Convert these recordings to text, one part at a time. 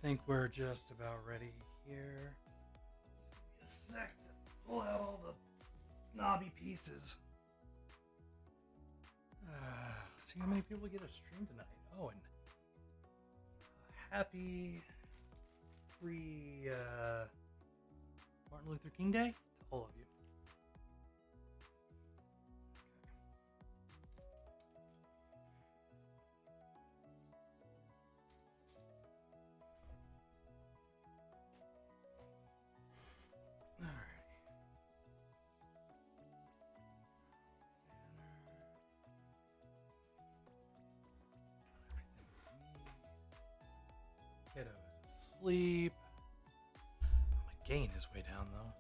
think we're just about ready here. Just give me a sec to pull out all the knobby pieces. See how many people get a stream tonight. Oh, and happy free Martin Luther King Day to all of you. Kiddo is asleep. My gain is way down though.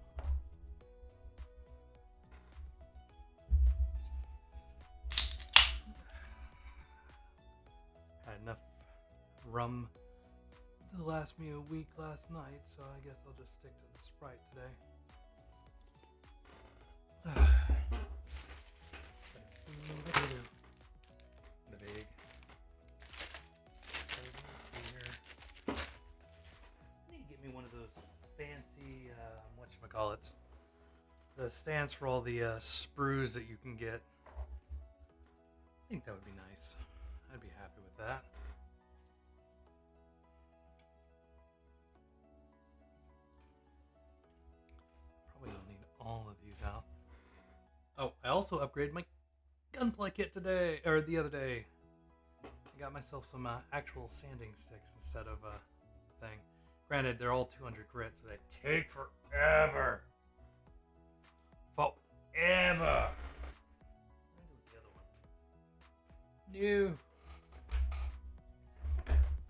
Had enough rum to last me a week last night, so I guess I'll just stick to the Sprite today. The big. One of those fancy whatchamacallits. The stands for all the sprues that you can get. I think that would be nice. I'd be happy with that. Probably don't need all of these out. Oh, I also upgraded my Gunpla kit today, or the other day. I got myself some actual sanding sticks instead of a thing. Granted, they're all 200 grit, so they take forever. Forever. What did I do with the other one? No.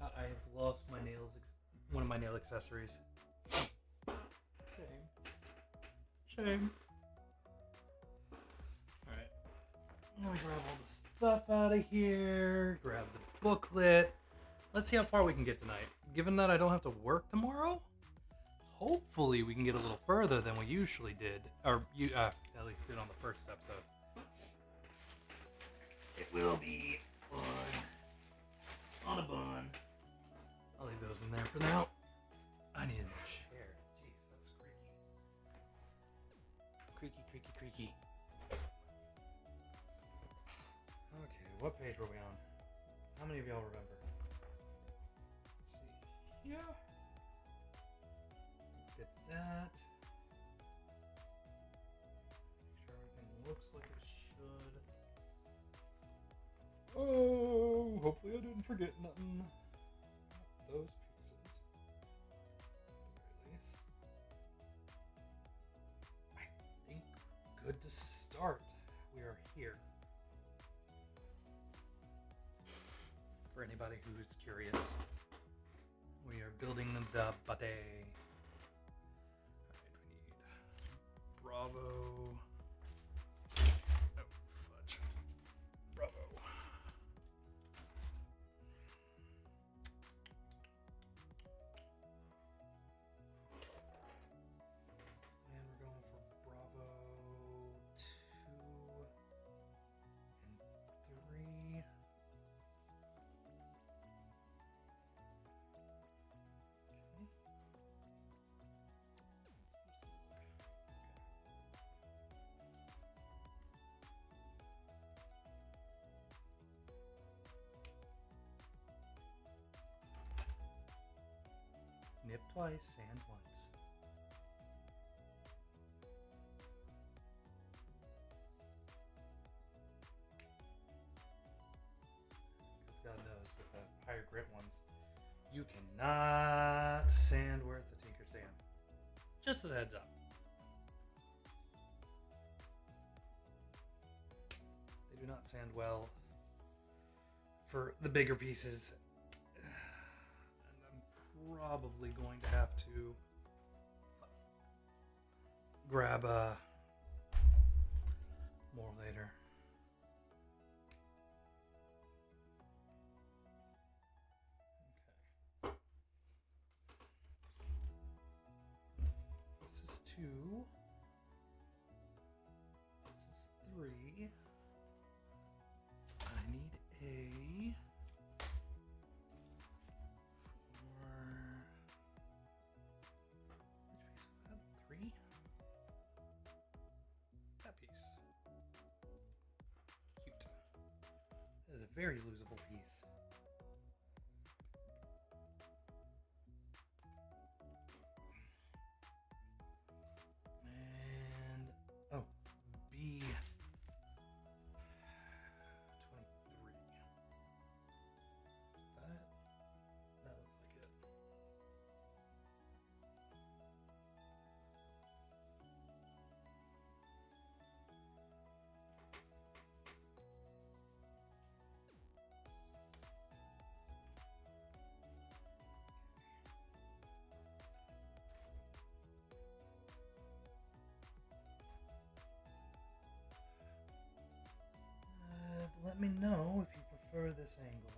I have lost my nails. One of my nail accessories. Shame. Shame. Alright. I'm gonna grab all the stuff out of here. Grab the booklet. Let's see how far we can get tonight. Given that I don't have to work tomorrow, hopefully we can get a little further than we usually did, or at least did on the first episode. It will be fun. On a bun. I'll leave those in there for now. I need a new chair. Jeez, that's creaky. Creaky, creaky, creaky. Okay, what page were we on? How many of y'all remember? Yeah. Get that. Make sure everything looks like it should. Oh, hopefully I didn't forget nothing. Not those pieces. At least. I think good to start. We are here. For anybody who's curious. We are building the bate. Alright, we need Bravo. Oh, fudge. Bravo. And we're going for Bravo 2 and 3. Nip twice, sand once. Because God knows, with the higher grit ones, you cannot sand worth the Tinker Sand. Just as a heads up. They do not sand well for the bigger pieces. Probably going to have to grab more later. Okay. This is 2. This is 3. I need a 4. very losable piece. And oh, B 23. That looks like it. Let me know if you prefer this angle.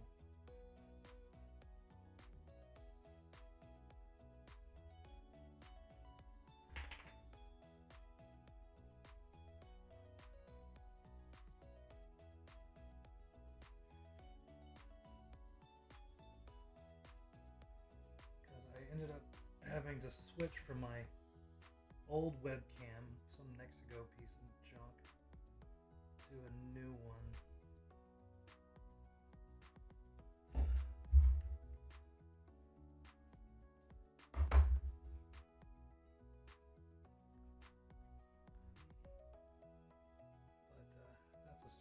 Because I ended up having to switch from my old webcam, some Nexigo piece of junk, to a new one.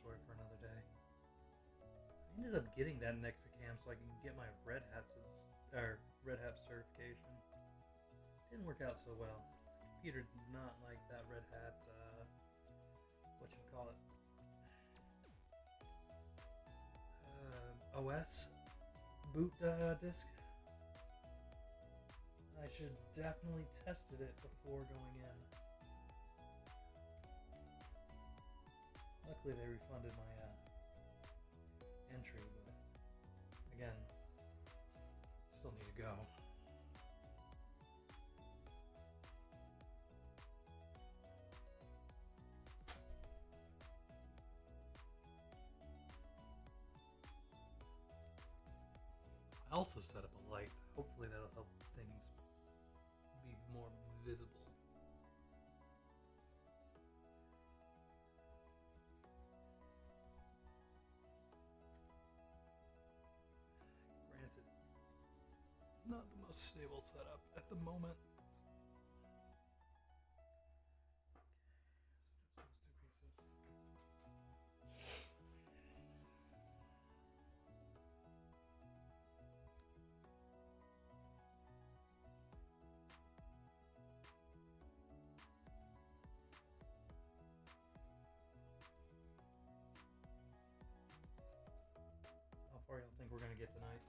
Story for another day. I ended up getting that Nexicam so I can get my Red Hat certification. Didn't work out so well. The computer did not like that Red Hat, what you call it, OS boot disk. I should definitely tested it before going in. Luckily, they refunded my entry, but again, still need to go. I also set up a light. Hopefully, that'll help things be more visible. Not the most stable setup at the moment. How far y'all think we're gonna get tonight?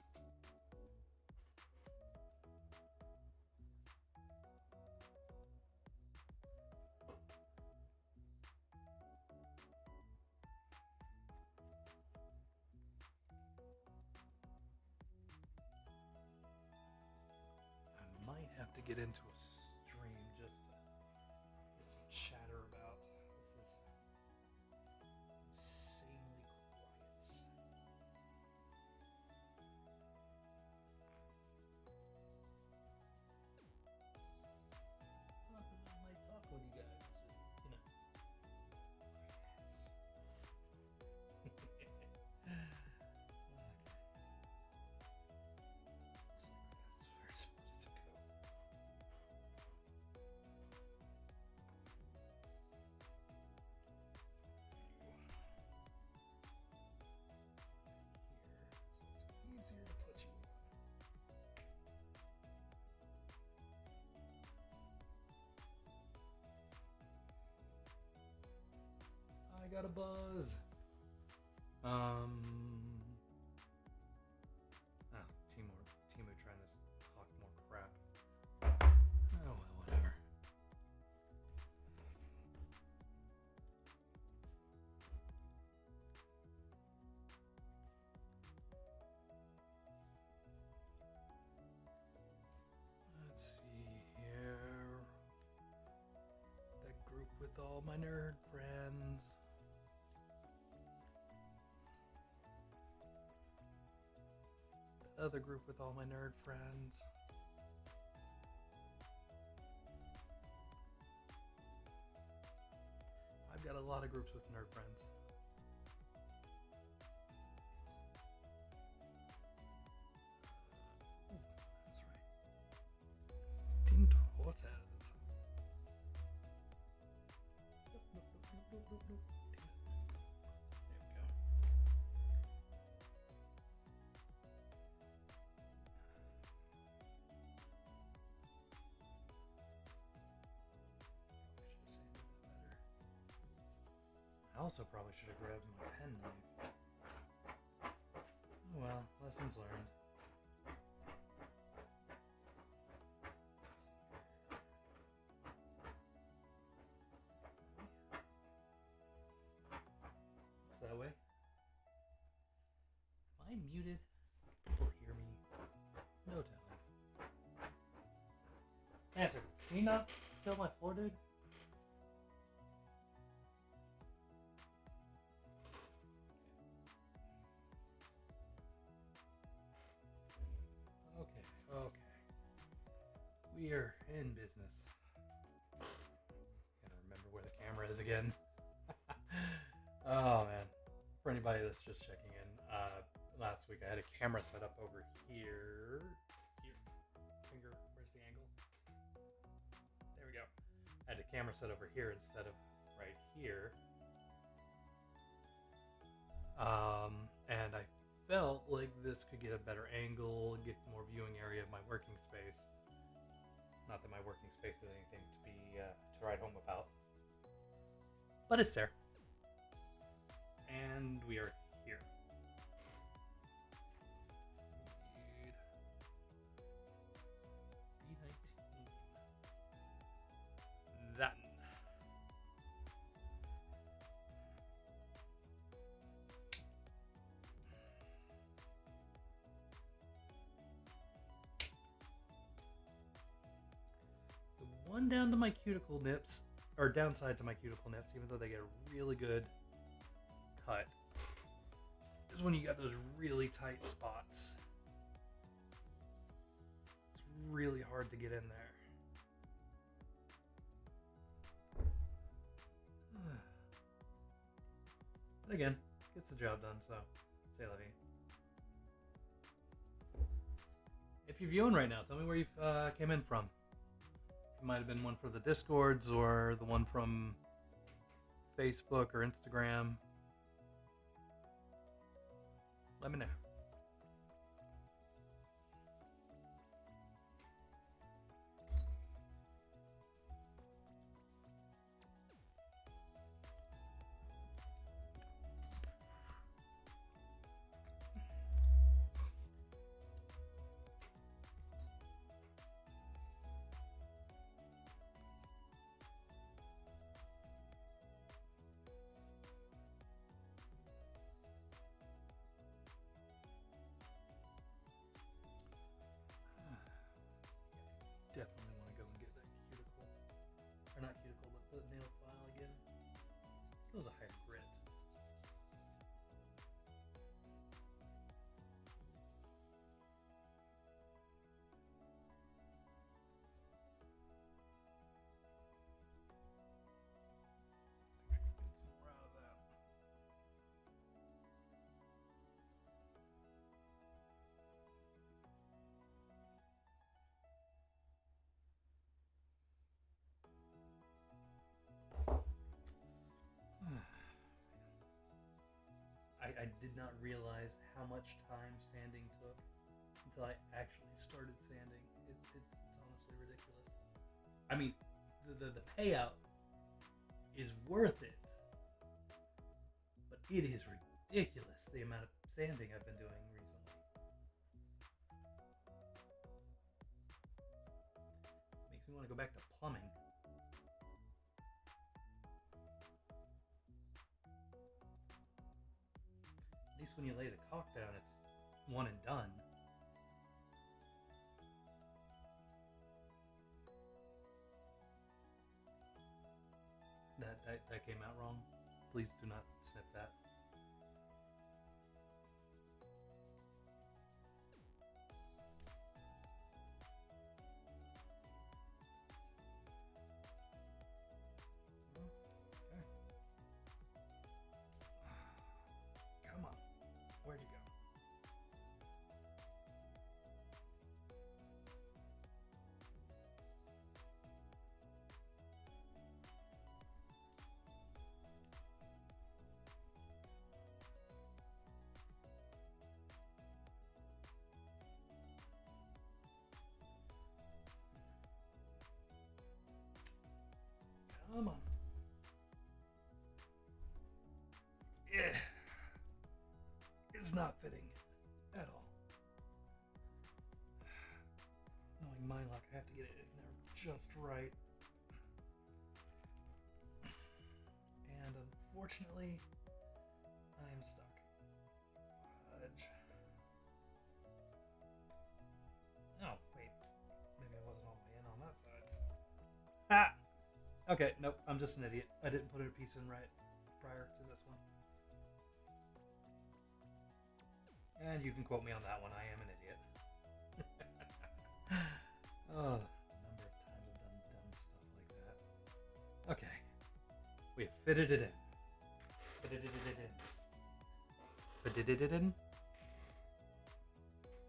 Might have to get into a stream just to get some chatter about. This is insanely quiet. Not that I might talk with you guys, it's just, you know. I got a buzz. Timu trying to talk more crap. Oh well, whatever. Let's see here. That group with all my nerd friends. Other group with all my nerd friends. I've got a lot of groups with nerd friends. also probably should have grabbed my pen knife. Oh well, lessons learned. Looks that way. Am I muted? People hear me. No telling. Answer. Can you not kill my floor, dude? Okay. We are in business. Gotta remember where the camera is again. Oh man. For anybody that's just checking in, last week I had a camera set up over here. Finger, where's the angle? There we go. I had a camera set over here instead of right here. And I felt like this could get a better angle, get more viewing area of my working space. Not that my working space is anything to be to write home about, but it's there. And we are here. B19. That. One down to my cuticle nips, or downside to my cuticle nips, even though they get a really good cut, is when you got those really tight spots. It's really hard to get in there. But again, gets the job done, so say la vie. If you're viewing right now, tell me where you came in from. It might have been one for the Discords or the one from Facebook or Instagram. Let me know. Definitely want to go and get that cuticle. Or not cuticle, but the nail file again. It was a higher grit. Get some more out of that. I did not realize how much time sanding took until I actually started sanding. It's honestly ridiculous. I mean, the payout is worth it, but it is ridiculous the amount of sanding I've been doing recently. Makes me want to go back to plumbing. At least when you lay the caulk down, it's one and done. That came out wrong. Please do not snip that. Come on. Where'd you go? Come on. is not fitting at all. Knowing my luck, I have to get it in there just right. And unfortunately, I am stuck. Fudge. Oh, wait. Maybe I wasn't all the way in on that side. Ah! Okay, nope, I'm just an idiot. I didn't put a piece in right prior to this one. And you can quote me on that one. I am an idiot. Oh, the number of times I've done dumb stuff like that. Okay. We fitted it in. Fitted it in. Fitted it in.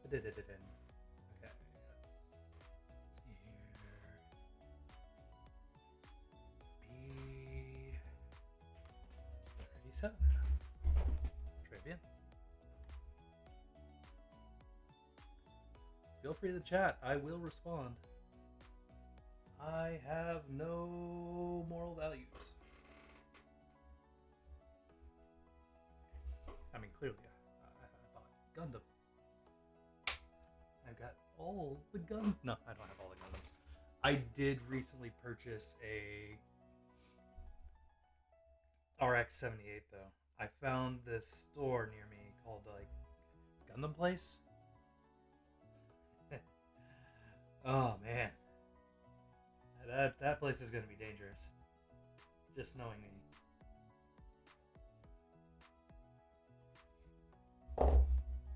Fitted it in. Okay. Let's see here. B37. Très bien. Feel free to chat. I will respond. I have no moral values. I mean, clearly, I bought Gundam. I've got all the Gundam. No, I don't have all the Gundam. I did recently purchase a RX-78 though. I found this store near me called like Gundam Place. Oh man, that place is gonna be dangerous. Just knowing me.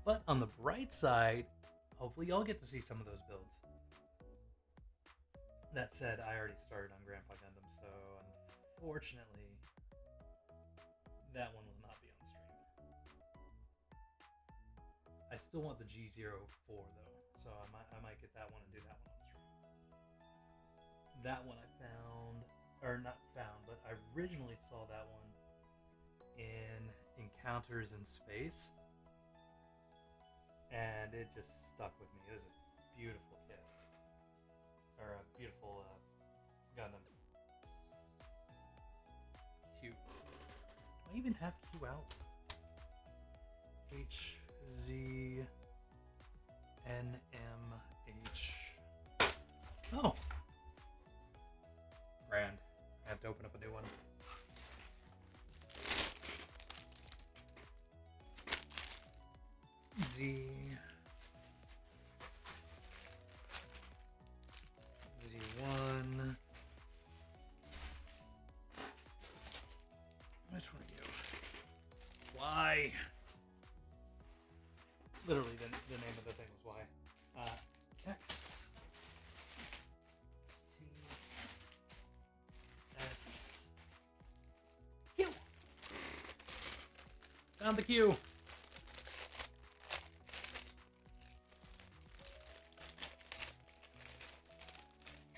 But on the bright side, hopefully y'all get to see some of those builds. That said, I already started on Grandpa Gundam, so unfortunately, that one will not be on stream. I still want the G-04 though, so I might get that one and do that one on stream. That one I found, or not found, but I originally saw that one in Encounters in Space. And it just stuck with me. It was a beautiful kit. Or a beautiful Gundam. Q. Do I even have Q out? H, Z, N, M, H. Oh! Grand. I have to open up a new one. Z, Z1. Which one are you? Y. Literally, the name of the thing was Y. X. T. S. Q. Found the Q.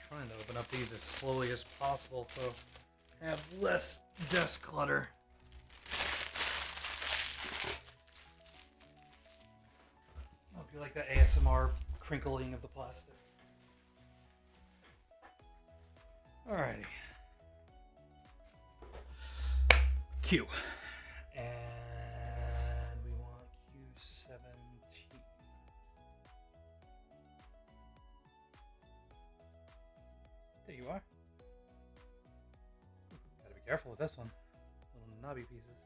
Trying to open up these as slowly as possible so I have less desk clutter. I hope you like that ASMR crinkling of the plastic. Alrighty. Q. And we want Q17. There you are. Gotta be careful with this one. Little knobby pieces.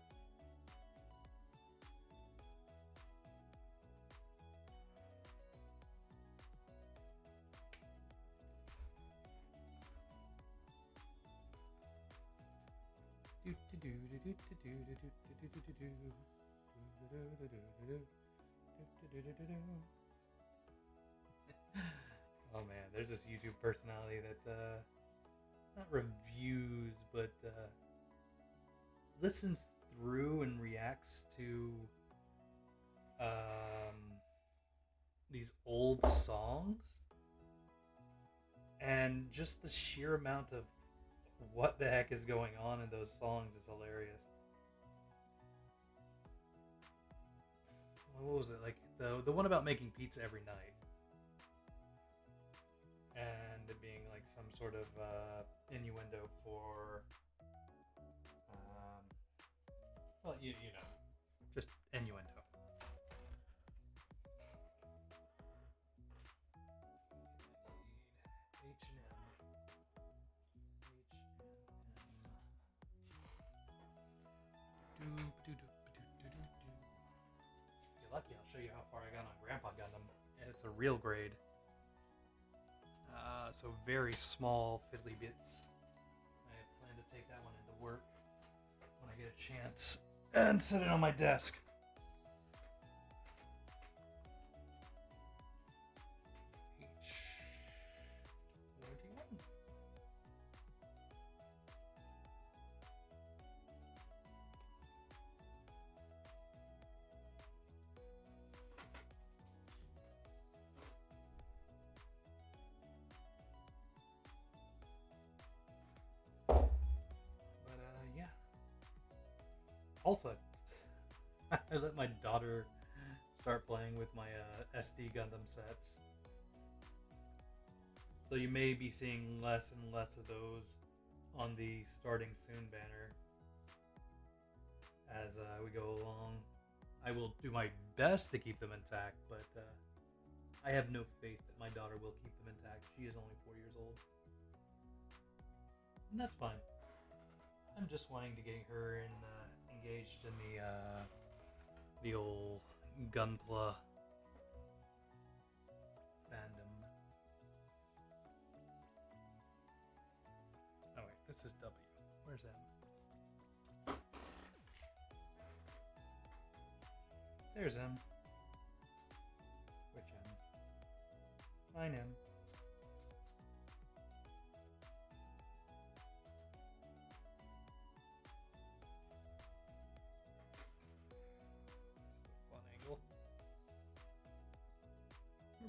Oh man, there's this YouTube personality that not reviews, but listens through and reacts to these old songs, and just the sheer amount of what the heck is going on in those songs is hilarious. What was it, like the one about making pizza every night, and it being like some sort of innuendo for well, you know, just innuendo. far I got on Grandpa Gundam. And it's a real grade. So very small fiddly bits. I plan to take that one into work when I get a chance and set it on my desk. Also, I let my daughter start playing with my SD Gundam sets. So you may be seeing less and less of those on the starting soon banner as we go along. I will do my best to keep them intact, but I have no faith that my daughter will keep them intact. She is only 4 years old. And that's fine. I'm just wanting to get her engaged in the old Gunpla fandom. Oh wait, this is W. Where's M? There's M. Which M? Mine M.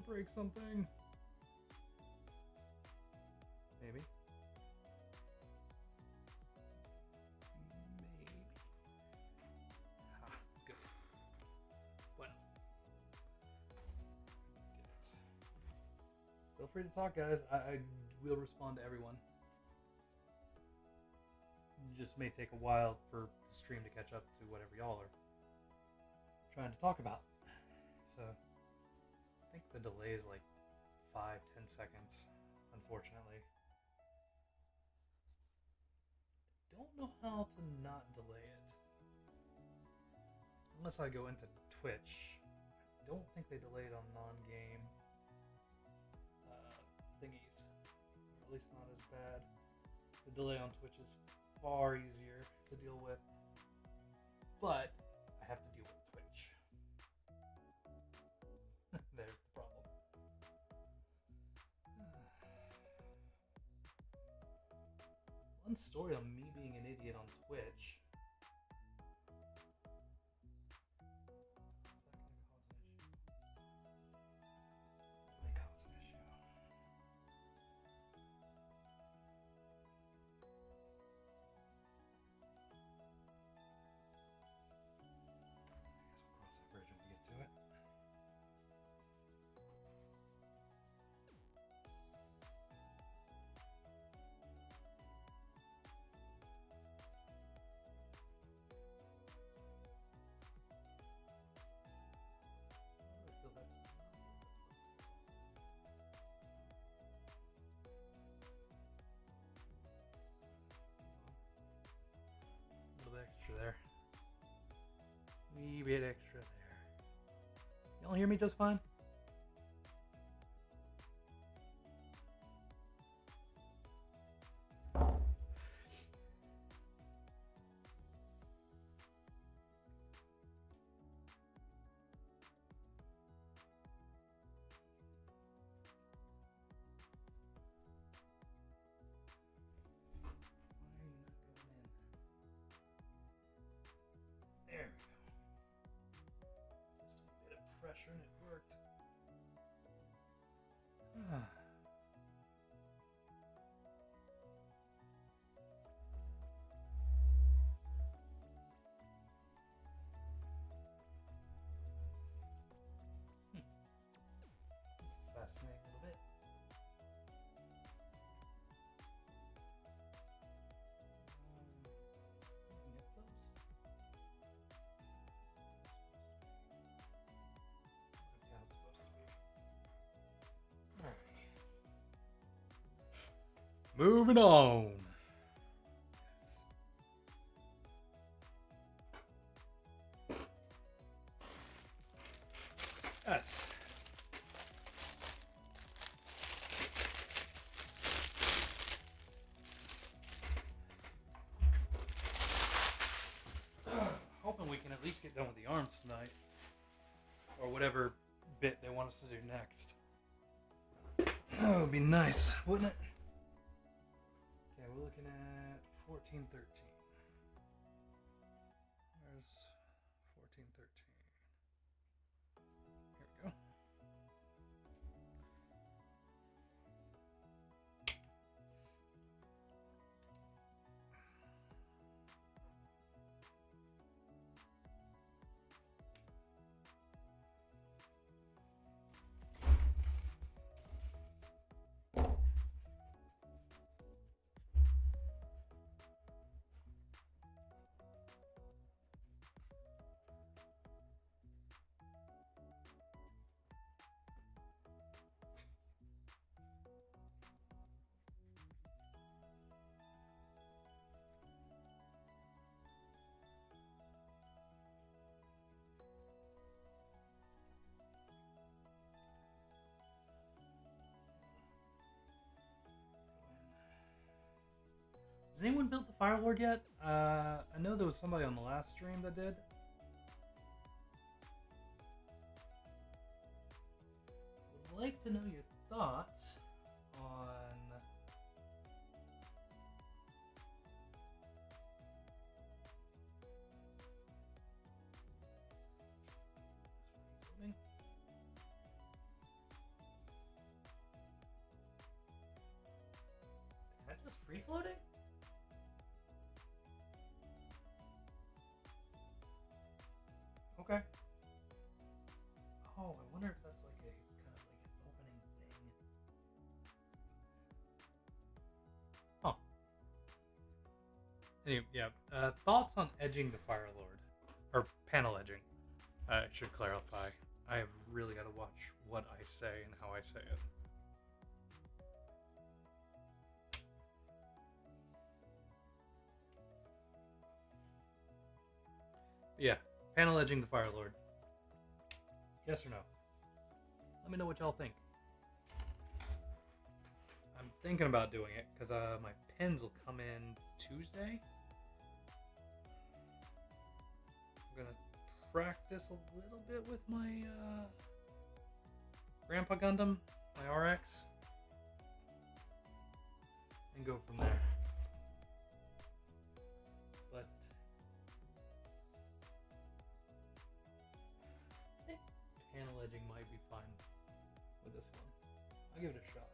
Break something. Maybe. Ah, good. Bueno. Feel free to talk, guys. I will respond to everyone. It just may take a while for the stream to catch up to whatever y'all are trying to talk about. So I think the delay is like 5-10 seconds, unfortunately. Don't know how to not delay it. Unless I go into Twitch. I don't think they delay it on non-game thingies. Or at least not as bad. The delay on Twitch is far easier to deal with. But I have to deal with Twitch. There's the problem. One story on me being an idiot on Twitch. May cause an issue. I guess we'll cross that bridge when we get to it. Extra there. Wee bit extra there. Y'all hear me just fine? There we go. Just a bit of pressure and it worked. That's a fascinating little bit. Nip those. Yeah, it's supposed to be. Alright. Moving on. Yes. Hoping we can at least get done with the arms tonight. Or whatever bit they want us to do next. That would be nice, wouldn't it? Okay, we're looking at 1413. There's 1413. Here we go. Has anyone built the Fire Lord yet? I know there was somebody on the last stream that did. Would like to know your thoughts on Is that just free floating? Okay. Oh, I wonder if that's like a kind of like an opening thing. Oh. Anyway, yeah. Thoughts on edging the Fire Lord, or panel edging? I should clarify. I have really got to watch what I say and how I say it. Yeah. Panel edging the Fire Lord. Yes or no? Let me know what y'all think. I'm thinking about doing it because my pins will come in Tuesday. I'm gonna practice a little bit with my Grandpa Gundam, my RX, and go from there. But panel edging might be fun with this one. I'll give it a shot.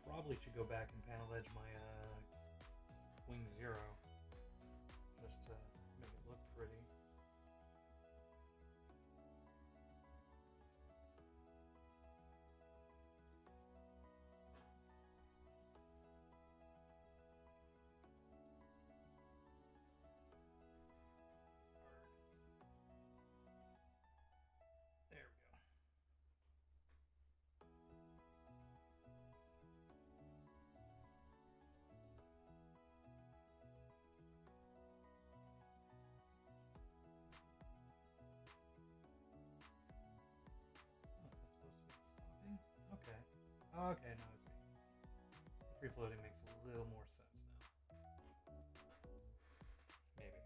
Probably should go back and panel edge my Wing Zero just to make it look pretty. There we go. Okay. Okay, now I see. Free floating makes a little more sense now. Maybe.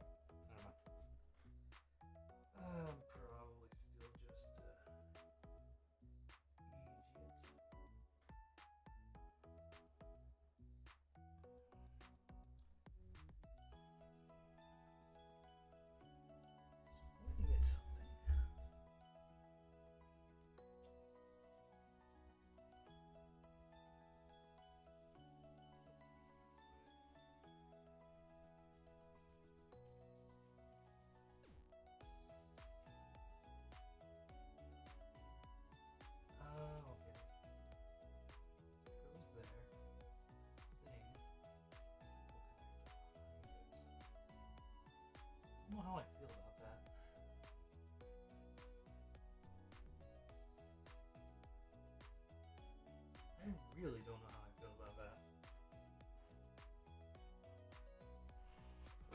I don't know. Probably still just pointing at something. Okay. Goes there. Thing. I don't know how I feel about that. I really don't know how I feel about that.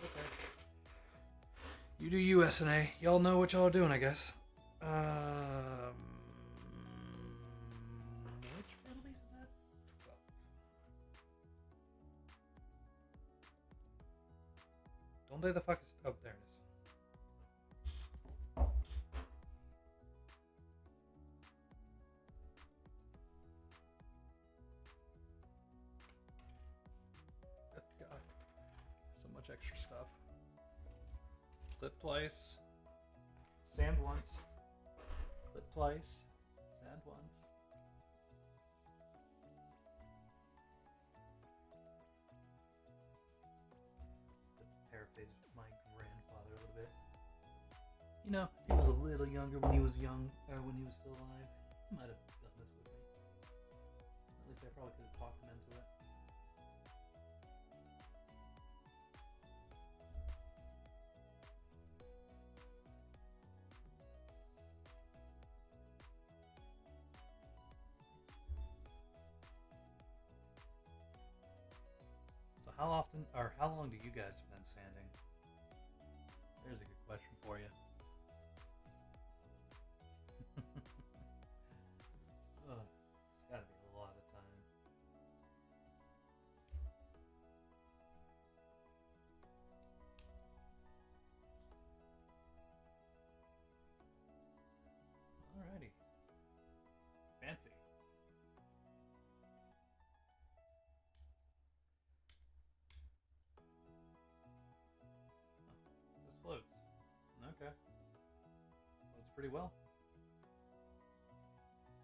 Okay. You do you, SNA. Y'all know what y'all are doing, I guess. Which battle base is that? 12. Don't they the fuck is... Oh, there it is. God. So much extra stuff. Flip twice. Sand once. Flip twice. Sand once. Paraphrase my grandfather a little bit. You know, he was a little younger when he was young, or when he was still alive. He might have done this with me. At least I probably could have talked him into it. So how often, or how long do you guys spend sanding? There's a good question for you. Oh, it's gotta be a lot of time. Alrighty. Fancy. This floats. Okay. Floats pretty well.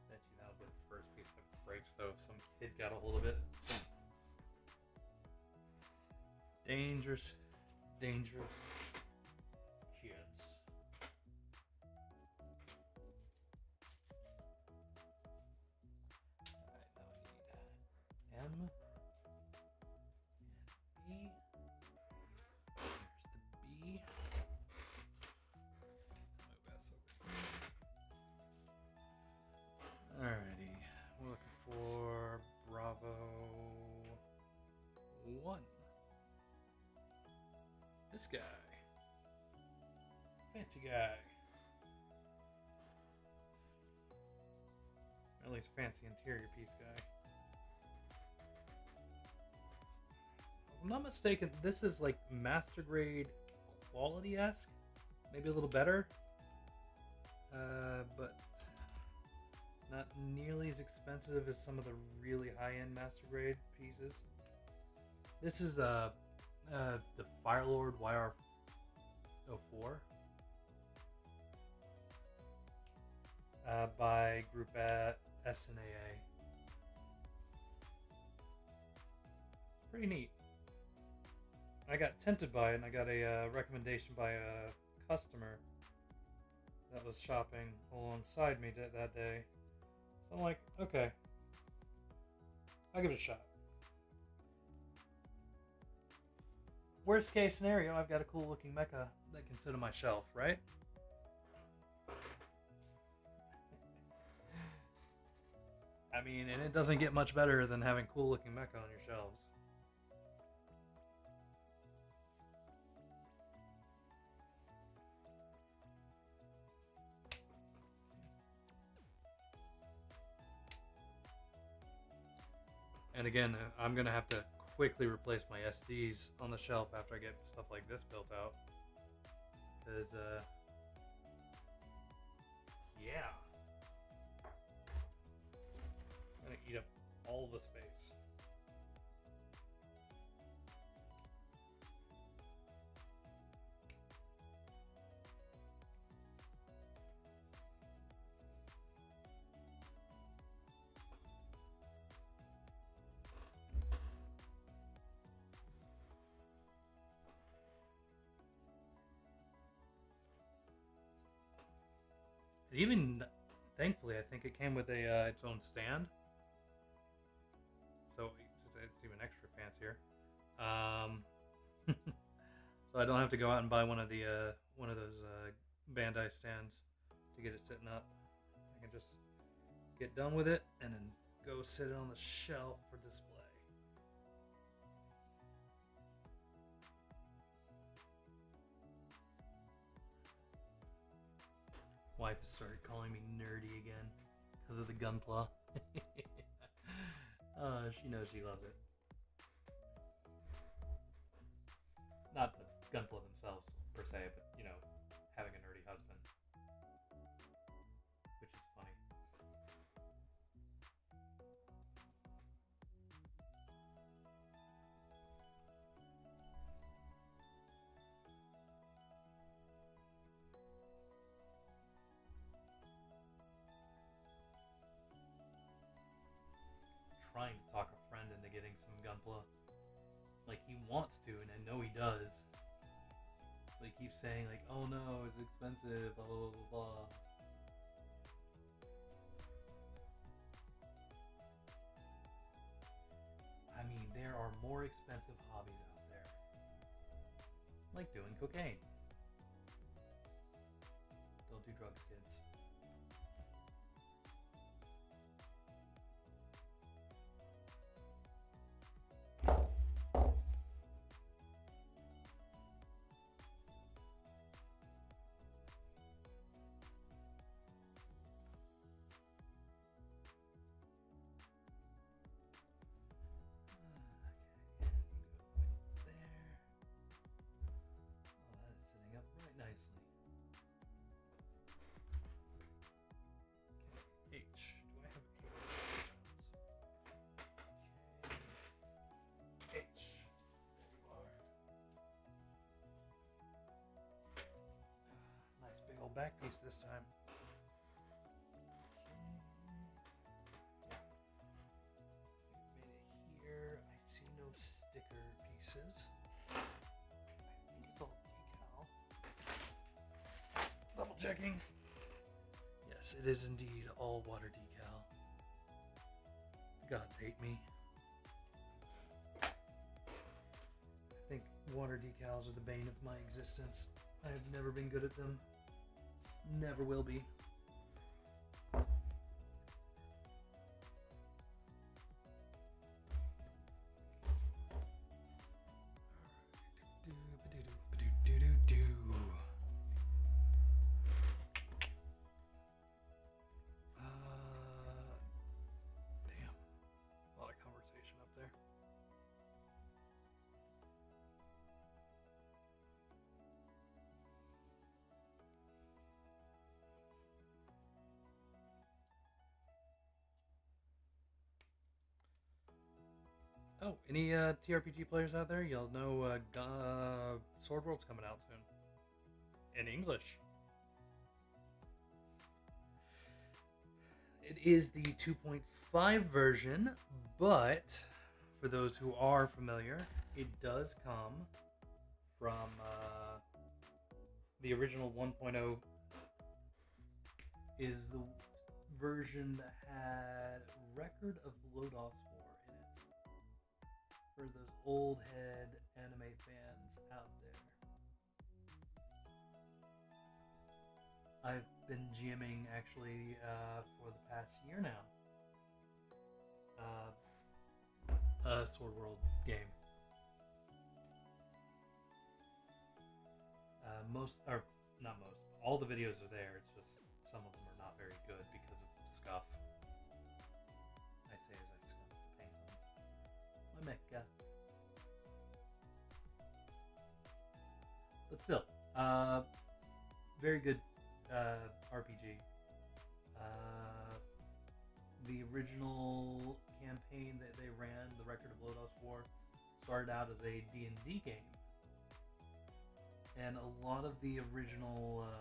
Bet you that'll be the first piece that breaks, though, if some kid got a hold of it. Dangerous. Dangerous kids. Alright, now we need M. And B. There's the B. Alrighty, we're looking for Bravo 1. This guy. Fancy guy. Or at least fancy interior piece guy. If I'm not mistaken, this is like master grade quality-esque. Maybe a little better. But not nearly as expensive as some of the really high-end master grade pieces. This is the Firelord YR-04 by Group at SNAA. Pretty neat. I got tempted by it, and I got a recommendation by a customer that was shopping alongside me that day. So I'm like, okay, I'll give it a shot. Worst case scenario, I've got a cool looking mecha that can sit on my shelf, right? I mean, and it doesn't get much better than having cool looking mecha on your shelves. And again, I'm going to have to quickly replace my SDs on the shelf after I get stuff like this built out. Because, yeah. It's going to eat up all the space. And even, thankfully, I think it came with a its own stand, so it's even extra fancier. So I don't have to go out and buy one of those Bandai stands to get it sitting up. I can just get done with it and then go sit it on the shelf for display. wife has started calling me nerdy again because of the Gunpla. She knows she loves it. Not the Gunpla themselves per se, but you know, having a nerdy husband, which is funny. Trying to talk a friend into getting some Gunpla. Like, he wants to, and I know he does. But he keeps saying, like, oh no, it's expensive, blah, blah, blah, blah. I mean, there are more expensive hobbies out there. Like doing cocaine. Don't do drugs, kids. Nicely. Okay, H. Do I have H? Okay. H. There you are. Nice big old back piece this time. Okay. Made it here. I see no sticker pieces. I think it's all decal. Double checking. Yes, it is indeed all water decal. The gods hate me. I think water decals are the bane of my existence. I have never been good at them. Never will be. Oh, any TRPG players out there? You'll know Sword World's coming out soon. In English. It is the 2.5 version, but for those who are familiar, it does come from the original 1.0 is the version that had Record of Lodos War in it. For those old head anime fans out there. I've been GMing actually for the past year now. A Sword World game. All the videos are there. It's just some of them are not very good because of scuff. I say as I scuff the paint on my mecha. But still, very good RPG. The original campaign that they ran, the Record of Lodos War, started out as a D&D game. And a lot of the original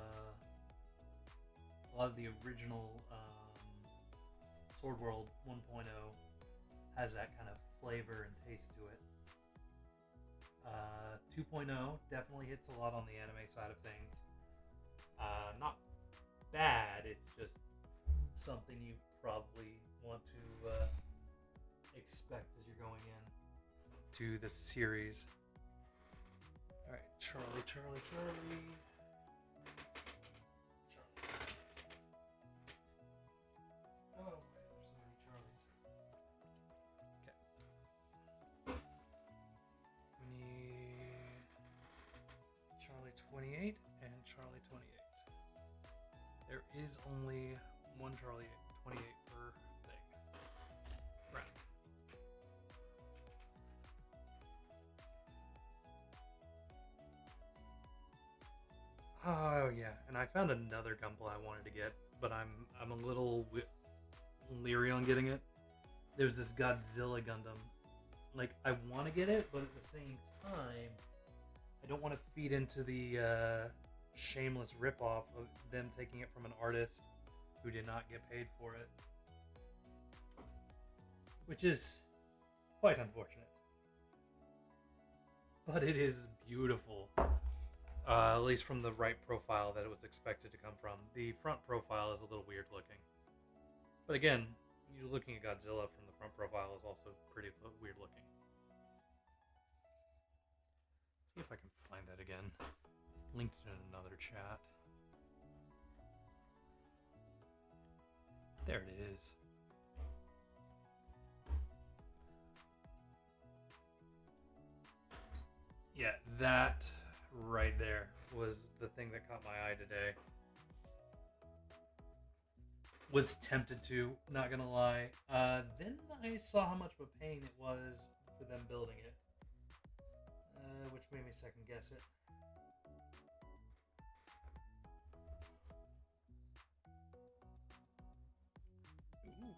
Sword World 1.0 has that kind of flavor and taste to it. 2.0 definitely hits a lot on the anime side of things. Not bad, it's just something you probably want to expect as you're going in to the series. Alright, Charlie. Oh, wait, there's so many Charlies. Okay. We need Charlie 28 and Charlie 28. There is only one Charlie 28 per thing. Right. Oh yeah, and I found another Gunpla I wanted to get, but I'm a little leery on getting it. There's this Godzilla Gundam. Like, I want to get it, but at the same time, I don't want to feed into the shameless ripoff of them taking it from an artist who did not get paid for it, which is quite unfortunate. But it is beautiful, at least from the right profile that it was expected to come from. The front profile is a little weird looking, but again, you're looking at Godzilla from the front profile is also pretty weird looking. See if I can find that again. Linked it in another chat. There it is. Yeah, that right there was the thing that caught my eye today. Was tempted to, not gonna lie. Then I saw how much of a pain it was for them building it, which made me second guess it. Ooh.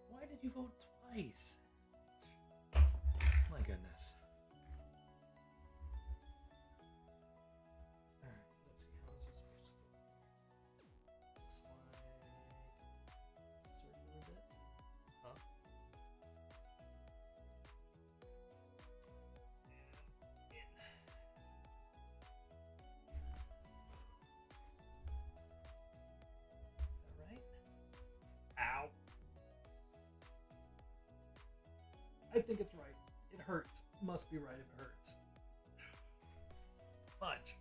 Why did you vote twice? My goodness. Alright, let's see how this is supposed to go. Slide circle a bit. Up. And in. Is that right? Ow. I think it's right. It hurts. Must be right if it hurts. Fudge.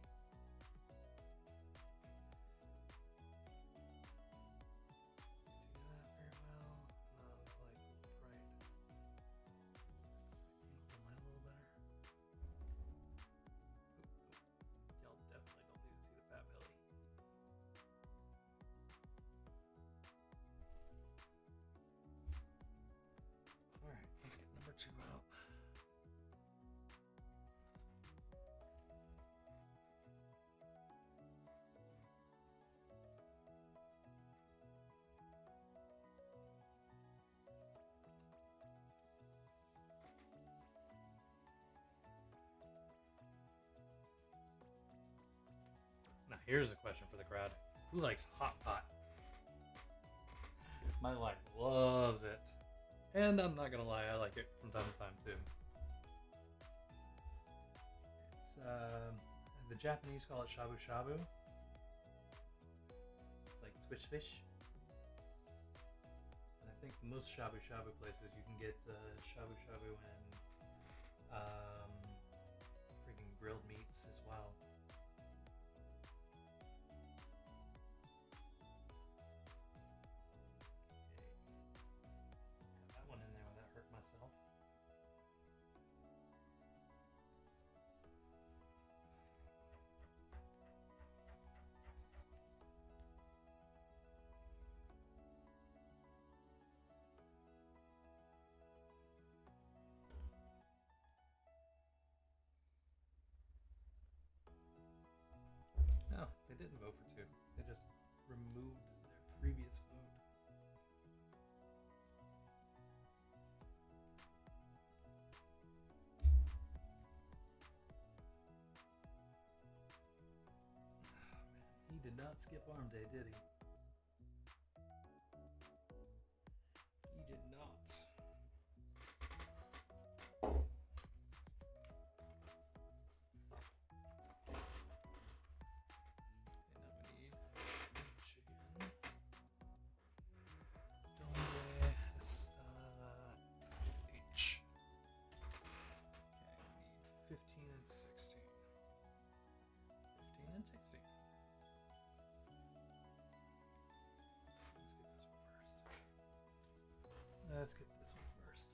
See that very well? No, the light's a little bright. Angle the light a little better. Oop. Y'all definitely don't need to see the fat belly. Alright, let's get number 2 out. Now here's a question for the crowd. Who likes hot pot? My wife loves it. And I'm not gonna lie, I like it from time to time too. It's the Japanese call it shabu shabu. It's like swish fish. And I think most shabu shabu places you can get shabu shabu and freaking grilled meats as well. No, they didn't vote for 2. They just removed their previous vote. Oh, man. He did not skip arm day, did he? He did not. Let's get this one first.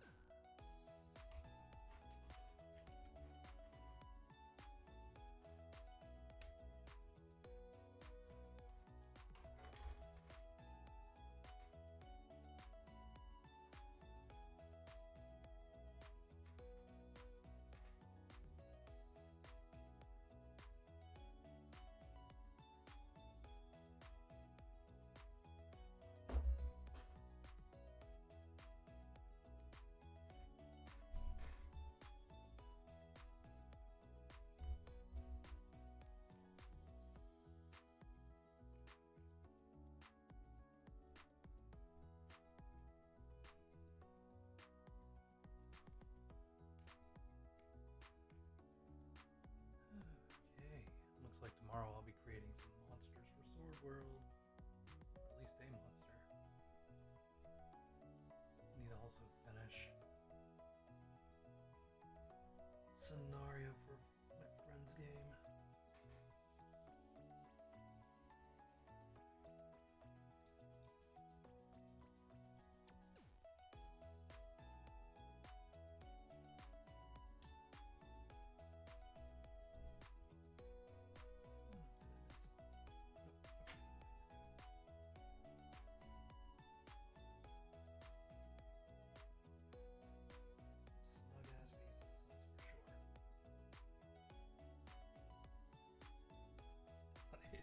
scenario for my friend's game.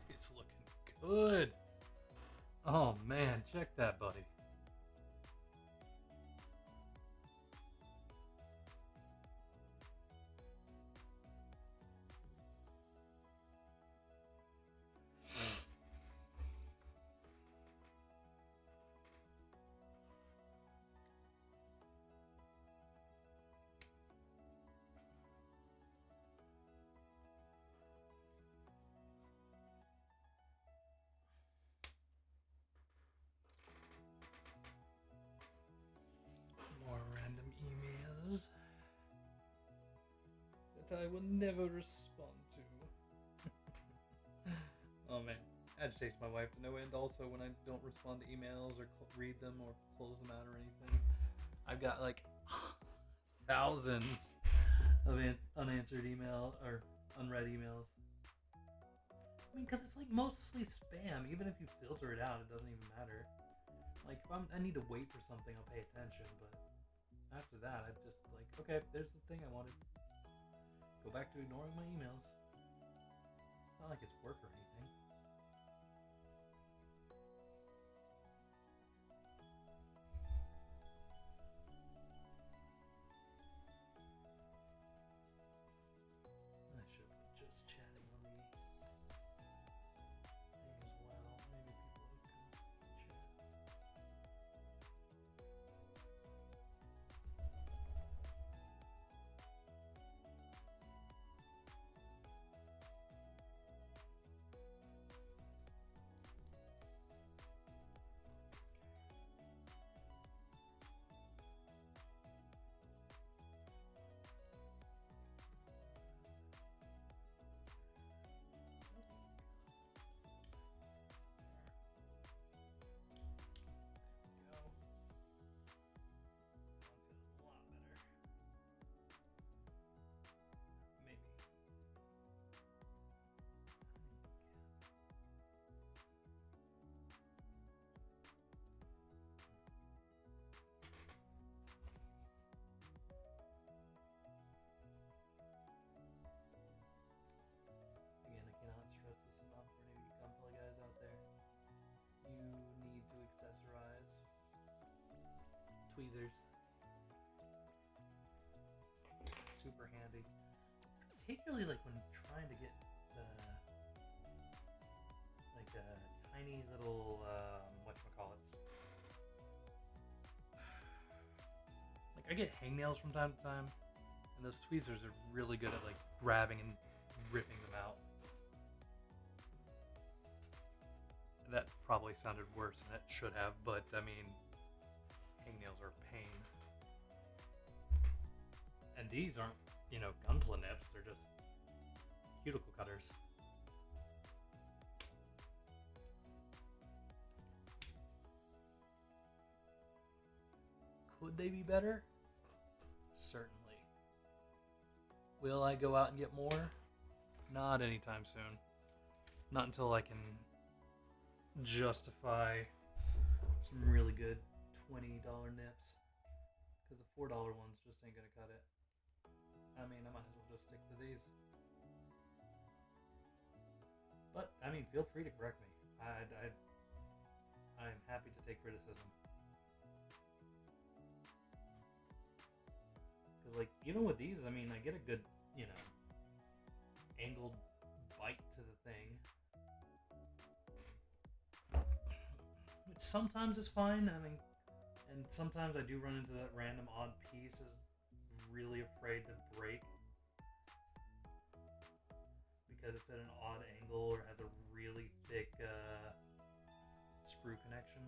It's looking good. Oh man, check that, buddy. More random emails that I will never respond to. Oh man, agitates my wife to no end. Also, when I don't respond to emails or read them or close them out or anything, I've got like thousands of unanswered email or unread emails. I mean, because it's like mostly spam. Even if you filter it out, it doesn't even matter. Like, if I need to wait for something, I'll pay attention, but after that, I just like, okay, there's the thing I wanted. Go back to ignoring my emails. It's not like it's work or anything. I should put just chatting on the thing as well. Maybe people can chat. Again, I cannot stress this enough for any of you Gunpla guys out there. You need to accessorize tweezers. Super handy. Particularly like when trying to get the like a tiny little whatchamacallits. Like I get hangnails from time to time, and those tweezers are really good at like grabbing and ripping them out. That probably sounded worse than it should have, but I mean, hangnails are a pain. And these aren't, you know, Gunpla nips, they're just cuticle cutters. Could they be better? Certainly. Will I go out and get more? Not anytime soon. Not until I can justify some really good $20 nips. Because the $4 ones just ain't gonna cut it. I mean, I might as well just stick to these. But, I mean, feel free to correct me. I'm happy to take criticism. Because, like, even with these, I mean, I get a good, you know, angled bite to the thing. Which sometimes is fine. I mean, and sometimes I do run into that random odd piece is really afraid to break. Because it's at an odd angle or has a really thick sprue connection.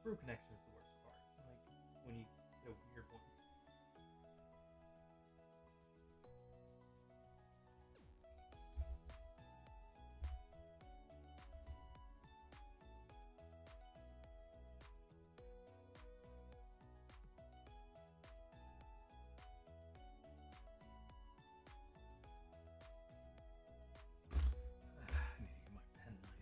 screw connection is the worst part. Like when you get a weird one. I need to get my penknife.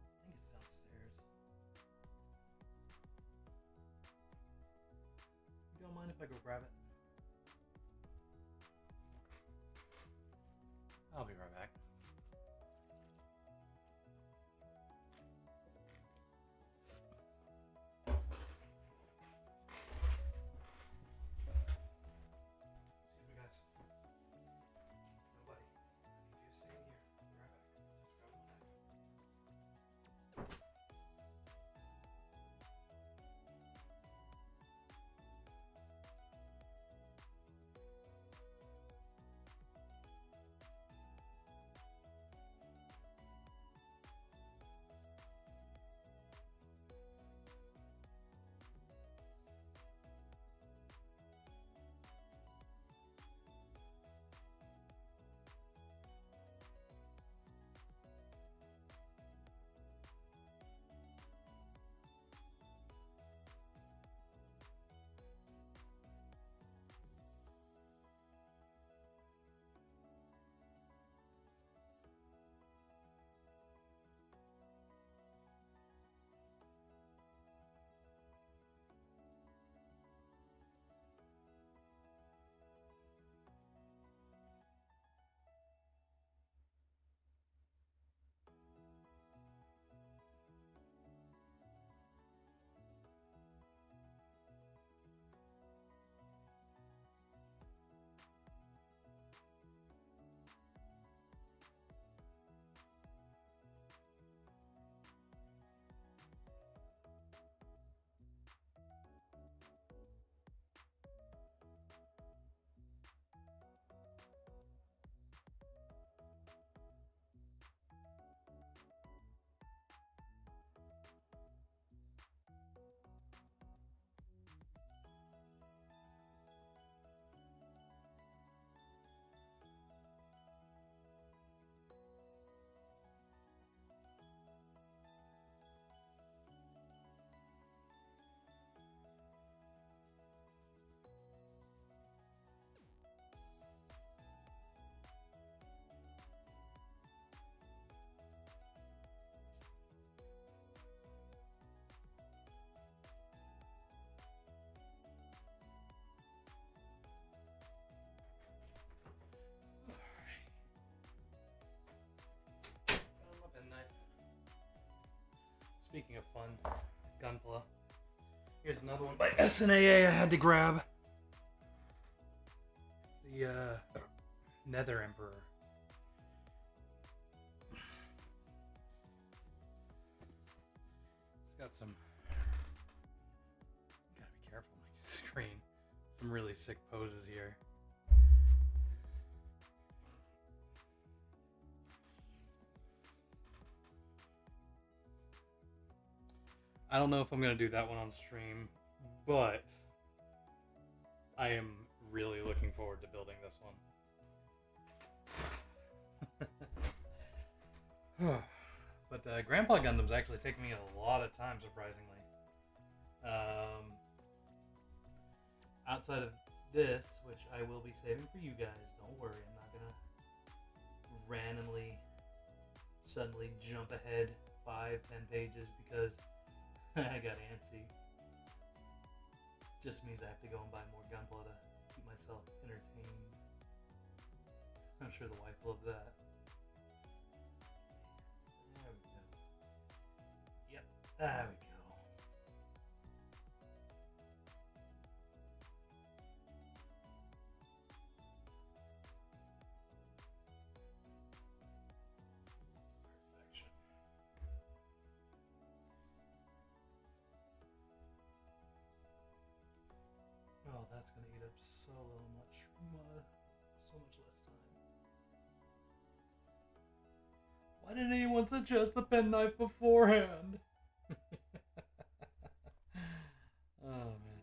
I think it's downstairs. You don't mind if I go grab it? I'll be right back. Excuse me, guys. Nobody. If you stay in here, I'll be right back. Just grab my knife. Speaking of fun, Gunpla. Here's another one by SNAA I had to grab. The Nether Emperor. It's got some... Gotta be careful on my screen. Some really sick poses here. I don't know if I'm going to do that one on stream, but I am really looking forward to building this one. But Grandpa Gundam's actually taken me a lot of time, surprisingly. Outside of this, which I will be saving for you guys, don't worry, I'm not going to randomly, suddenly jump ahead 5-10 pages because I got antsy. Just means I have to go and buy more Gunpla to keep myself entertained. I'm sure the wife loves that. There we go. Yep, there we go. that's going to eat up so much less time. Why didn't anyone suggest the penknife beforehand? Oh, man.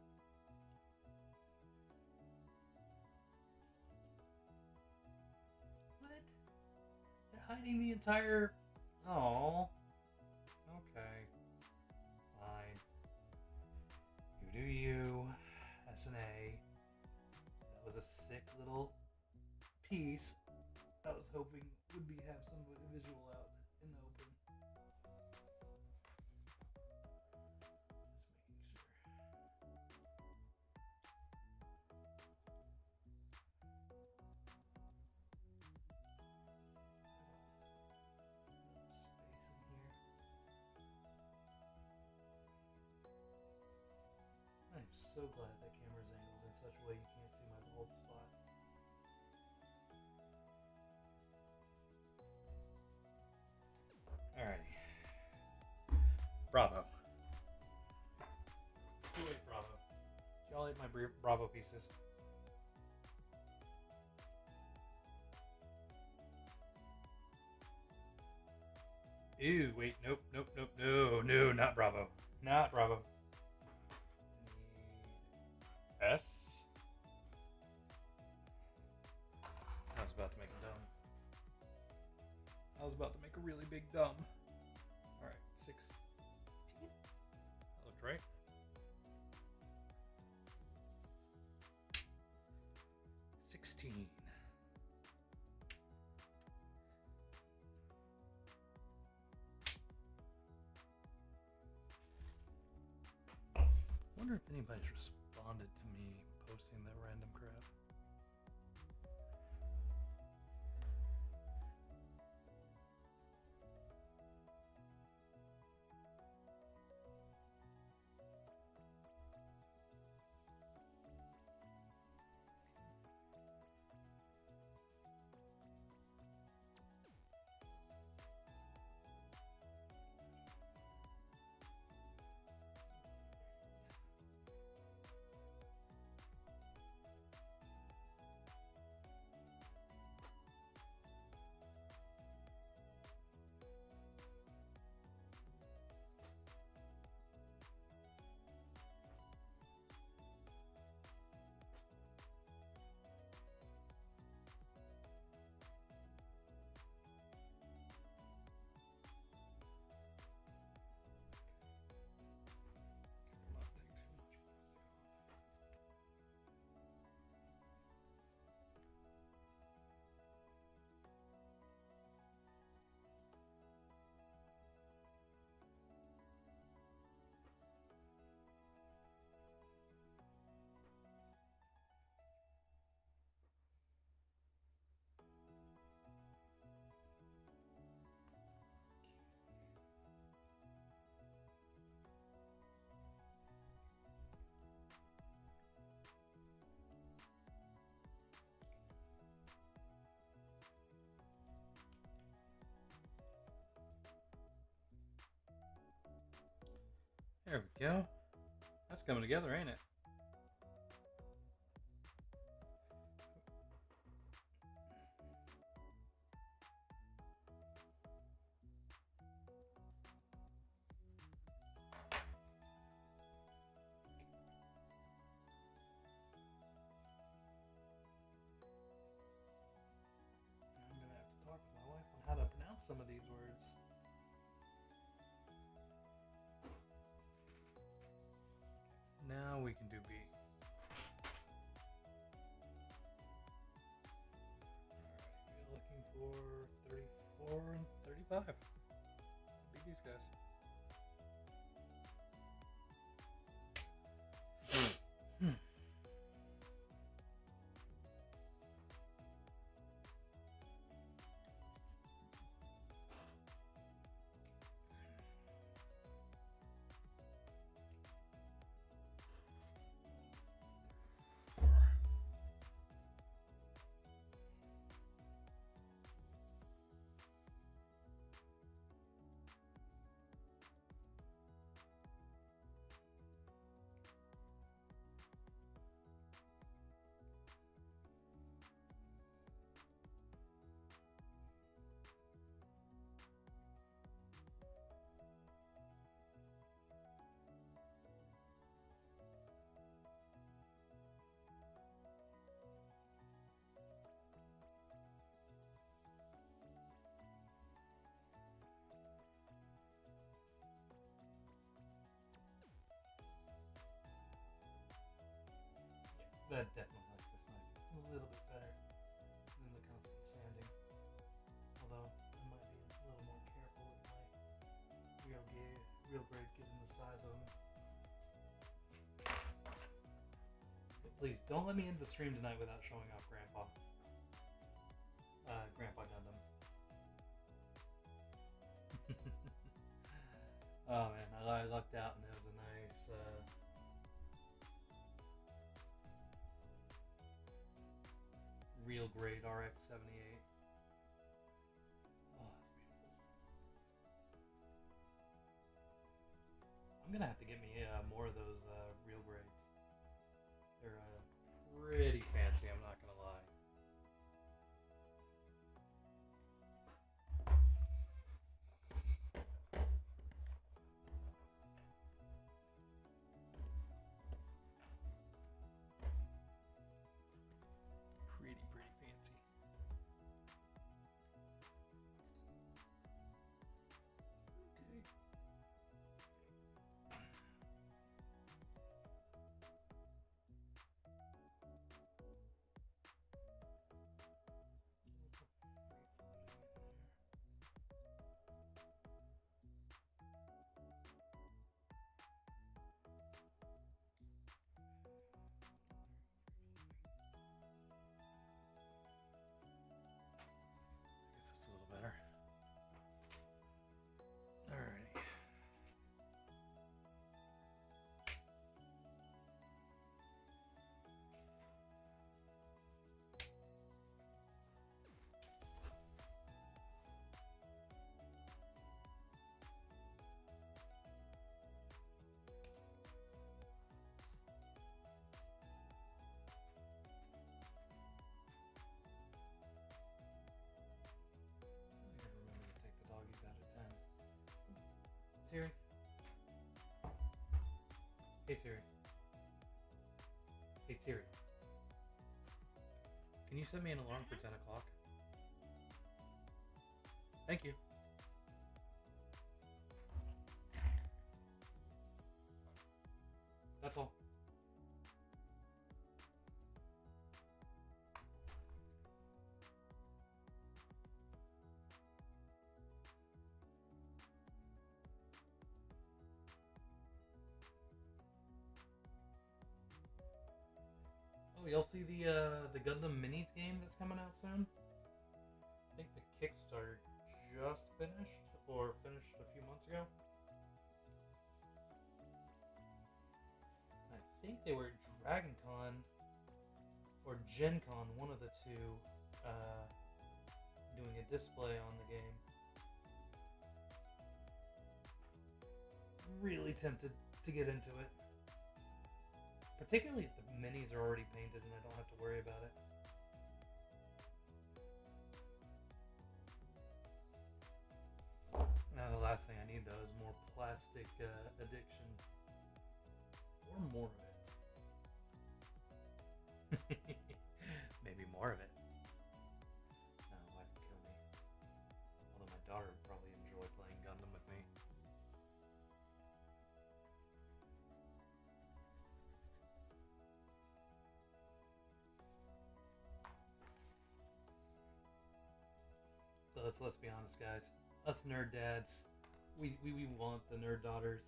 What? They're hiding the entire... Oh. Okay. Fine. You do you. S&A. That was a sick little piece. I was hoping would have some visual out in the open. I'm so glad that camera's angled in such a way you can't see my bald spot. Alrighty. Bravo. Who ate Bravo? Y'all ate my Bravo pieces. Ew, wait, nope, no, not Bravo. Not Bravo. S. I was about to make a dumb. I was about to make a really big dumb. Alright, 16. That looked right. $16. I wonder if anybody's responded to me posting that random crap. There we go. That's coming together, ain't it? I'm gonna have to talk to my wife on how to pronounce some of these words. Now we can do B. Alright, we're looking for 34 and 35. Beat these guys. That definitely like this knife a little bit better than the constant sanding. Although I might be a little more careful with my real grade given the size of them. But please don't let me end the stream tonight without showing off Grandpa. Grandpa Gundam. Oh man, I lucked out and there was a nice real grade RX-78. Oh, that's beautiful. I'm gonna have to get me more of those real grades. They're pretty fancy, I'm not gonna lie. Pretty fancy. Okay. I guess it's a little better. Alrighty. I gotta remember to take the doggies out at 10. Siri. Hey Siri. Hey Siri. Can you set me an alarm for 10 o'clock? Thank you. That's all. Oh, y'all see the Gundam Minis game that's coming out soon? I think the Kickstarter just finished, or finished a few months ago. I think they were at Dragon Con or Gen Con, one of the two, doing a display on the game. Really tempted to get into it. Particularly if the minis are already painted and I don't have to worry about it. Now the last thing I need though is more plastic addiction. Or more of it. Maybe more of it. No, life would kill me. Although my daughter would probably enjoy playing Gundam with me. So let's be honest, guys. Us nerd dads, we want the nerd daughters,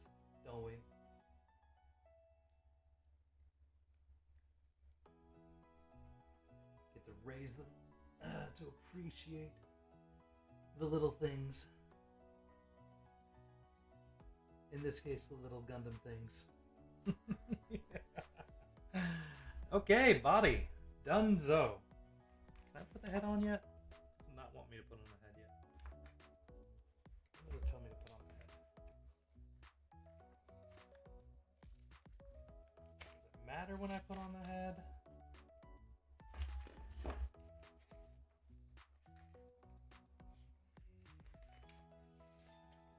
don't we? Get to raise them to appreciate the little things. In this case, the little Gundam things. Okay, body. Donezo. Can I put the head on yet? Does not want me to put on the head yet. What does it tell me to put on the head? Does it matter when I put on the head?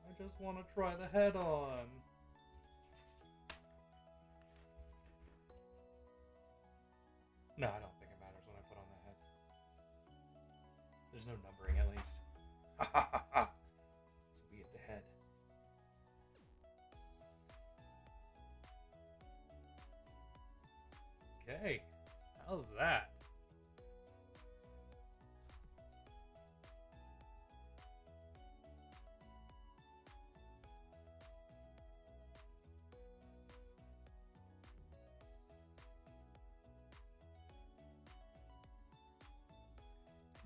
I just want to try the head on. No, I don't think it matters when I put on the head. There's no numbering, at least. Ha ha ha ha! So we get the head. Okay. How's that?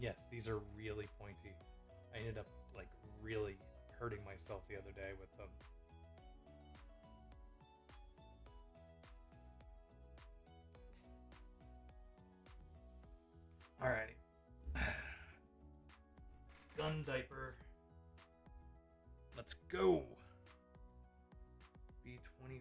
Yes, these are really pointy. I ended up like really hurting myself the other day with them. Alrighty. Gun diaper. Let's go. B-24.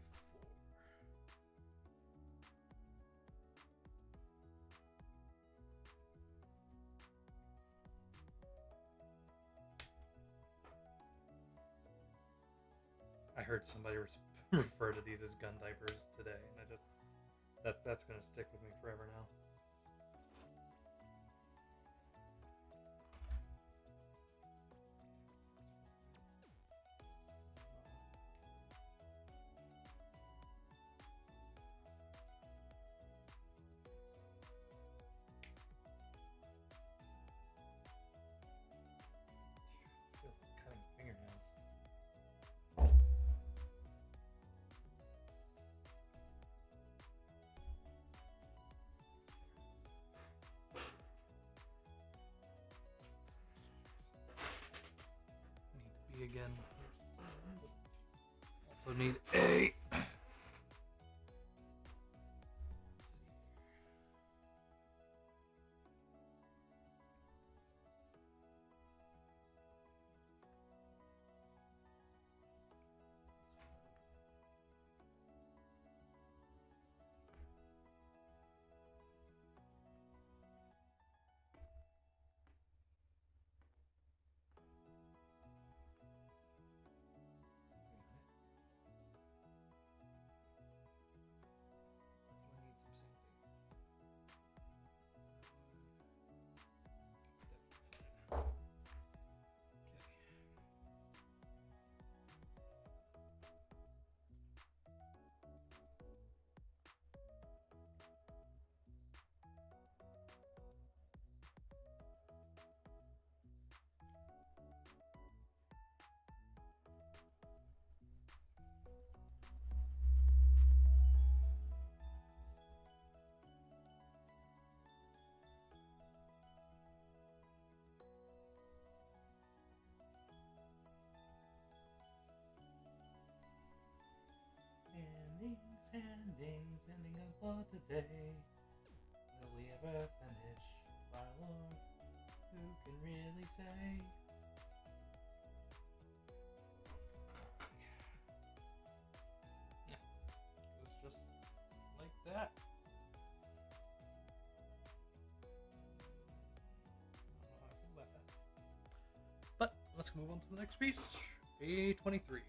I heard somebody refer to these as gun diapers today, and I just that's gonna stick with me forever now. Feels like cutting fingernails. Need to be again. Also need a. Ending us for today. Will we ever finish? My Lord, who can really say? Yeah, it was just like that. I don't know how I feel about that. But let's move on to the next piece. A23.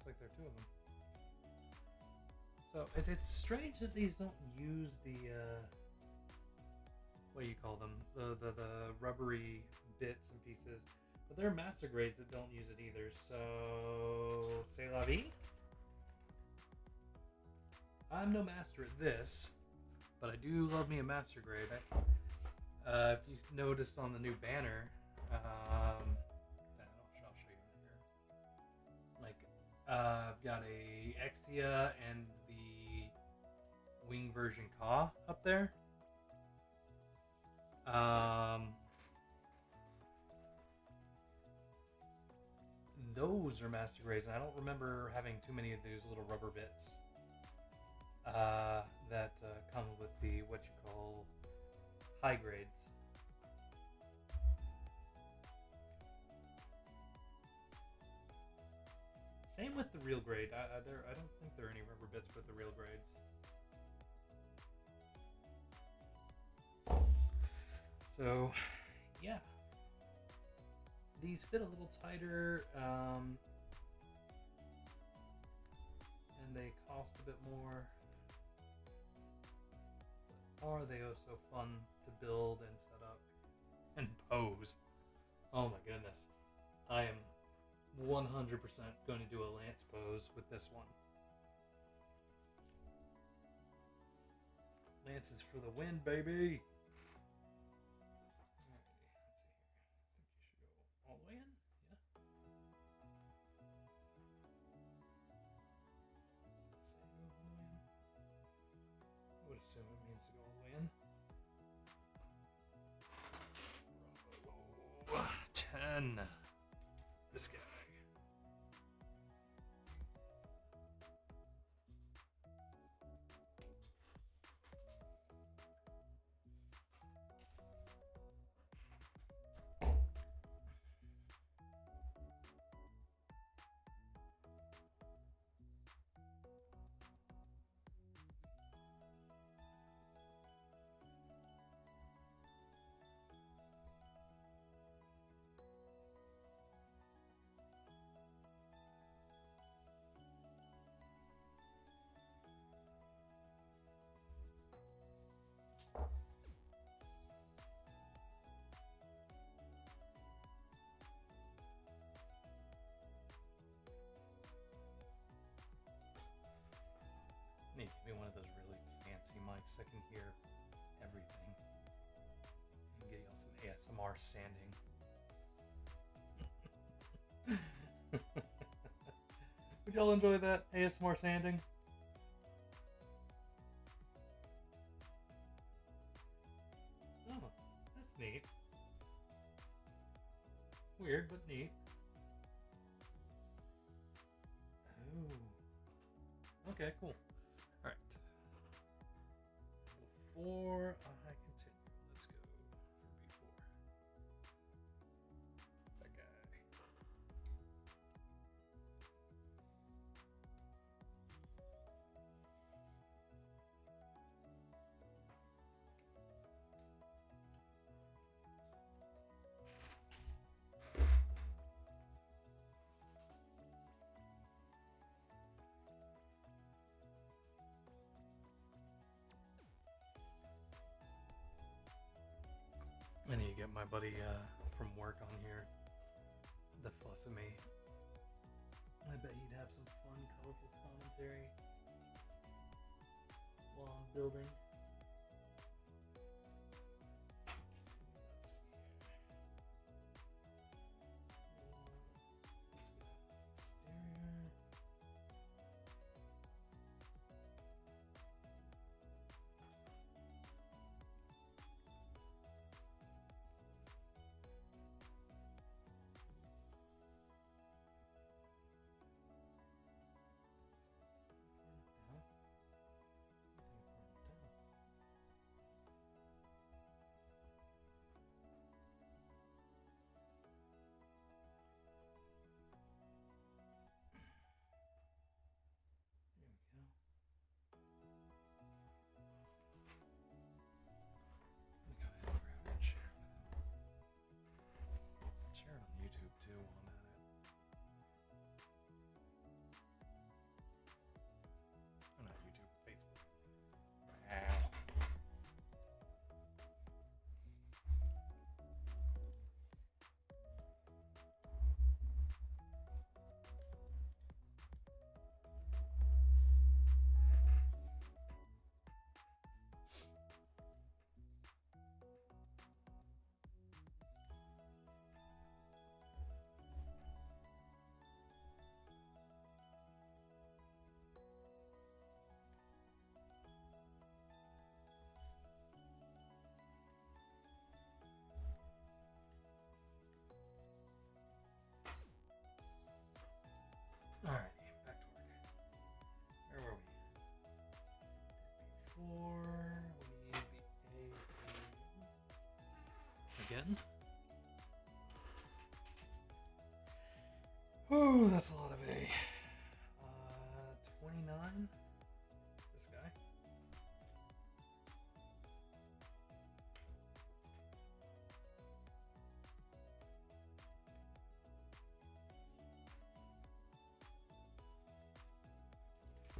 Like there are two of them. So it's strange that these don't use the what do you call them? The rubbery bits and pieces. But there are master grades that don't use it either. So c'est la vie. I'm no master at this, but I do love me a master grade. If you noticed on the new banner, I've got a Exia and the wing version Ka up there. Those are master grades, and I don't remember having too many of those little rubber bits that come with the what you call high grades. Same with the real grade. I don't think there are any rubber bits with the real grades. So, yeah. These fit a little tighter, and they cost a bit more. Are they oh so fun to build and set up and pose? Oh my goodness. I am 100% going to do a lance pose with this one. Lances for the win, baby. Alrighty, let's see here. I think you should go all the way in. Yeah. Let's say go all the way in. I would assume it means to go all the way in. Bravo. 10. This guy. Need to be one of those really fancy mics that can hear everything and get y'all some ASMR sanding. Would y'all enjoy that ASMR sanding? Oh, that's neat. Weird, but neat. Oh. Okay, cool. Alright. Before I continue, let's go for B4. That guy. I need to get my buddy from work on here to fuss at me. I bet he'd have some fun, colorful commentary while I'm building. Let's see here. Exterior. Share it on YouTube too while I'm at it. Oh, not YouTube, Facebook. Wow. Alrighty, back to work. Where were we? Before we need the A again. Whew, that's a lot of A. 29. This guy.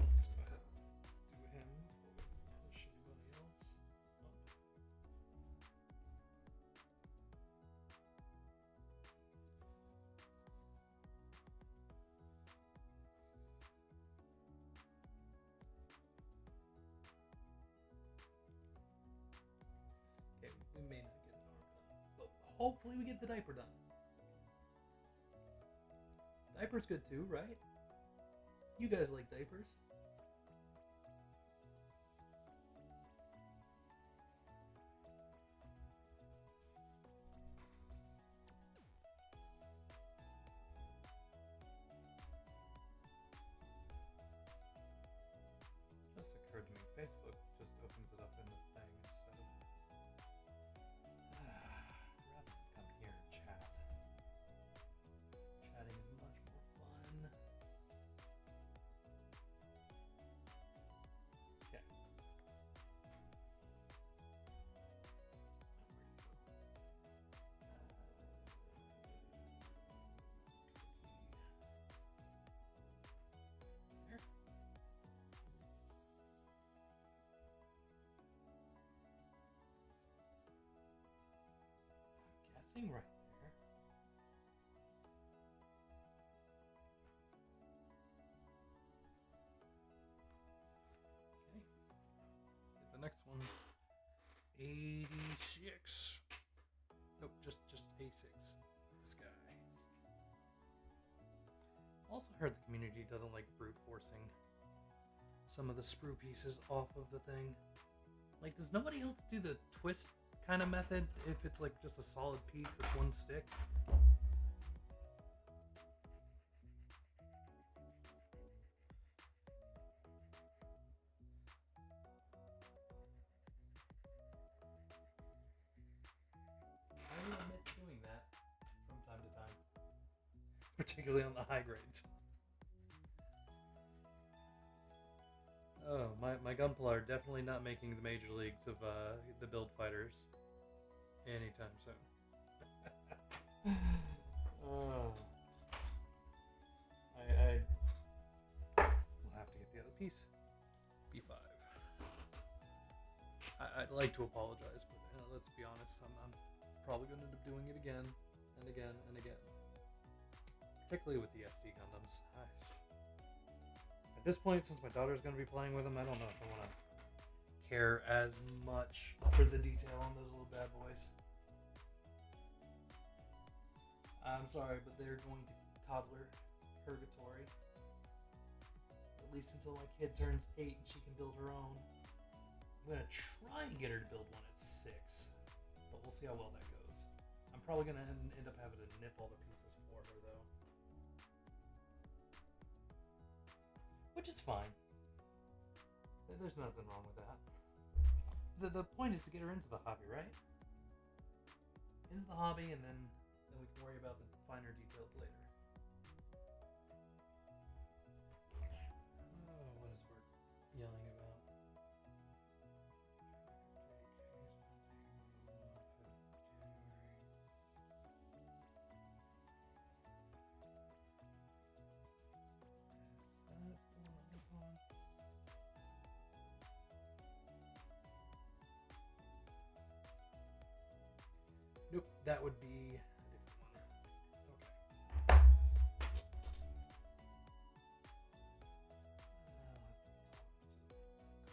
Let's go ahead and do him before we push anybody else up. hopefully we get the diaper done. Diaper's good too, right? You guys like diapers? Just occurred to me, Facebook just opens it up in the thing instead of rather than come here and chat. Chatting is much more fun. Okay. There. Guessing right there. Okay. Get the next one. 86. Nope, just A6. This guy. Also heard the community doesn't like brute forcing some of the sprue pieces off of the thing. Like, does nobody else do the twist kind of method if it's like just a solid piece that's one stick? I will admit to doing that from time to time, particularly on the high grades. Oh, my Gunpla are definitely not making the major leagues of the build fighters anytime soon. Oh. I will have to get the other piece. B5. I'd like to apologize, but let's be honest, I'm probably going to end up doing it again and again and again. Particularly with the SD Gundams. At this point, since my daughter's going to be playing with them, I don't know if I want to care as much for the detail on those little bad boys. I'm sorry, but they're going to toddler purgatory. At least until my kid turns 8 and she can build her own. I'm going to try and get her to build one at 6, but we'll see how well that goes. I'm probably going to end up having to nip all the pieces for her, though. Which is fine. There's nothing wrong with that. The point is to get her into the hobby, right? Into the hobby, and then we can worry about the finer details later. Oh, what is work yelling about? Nope, that would be a different one. Okay. I'll have to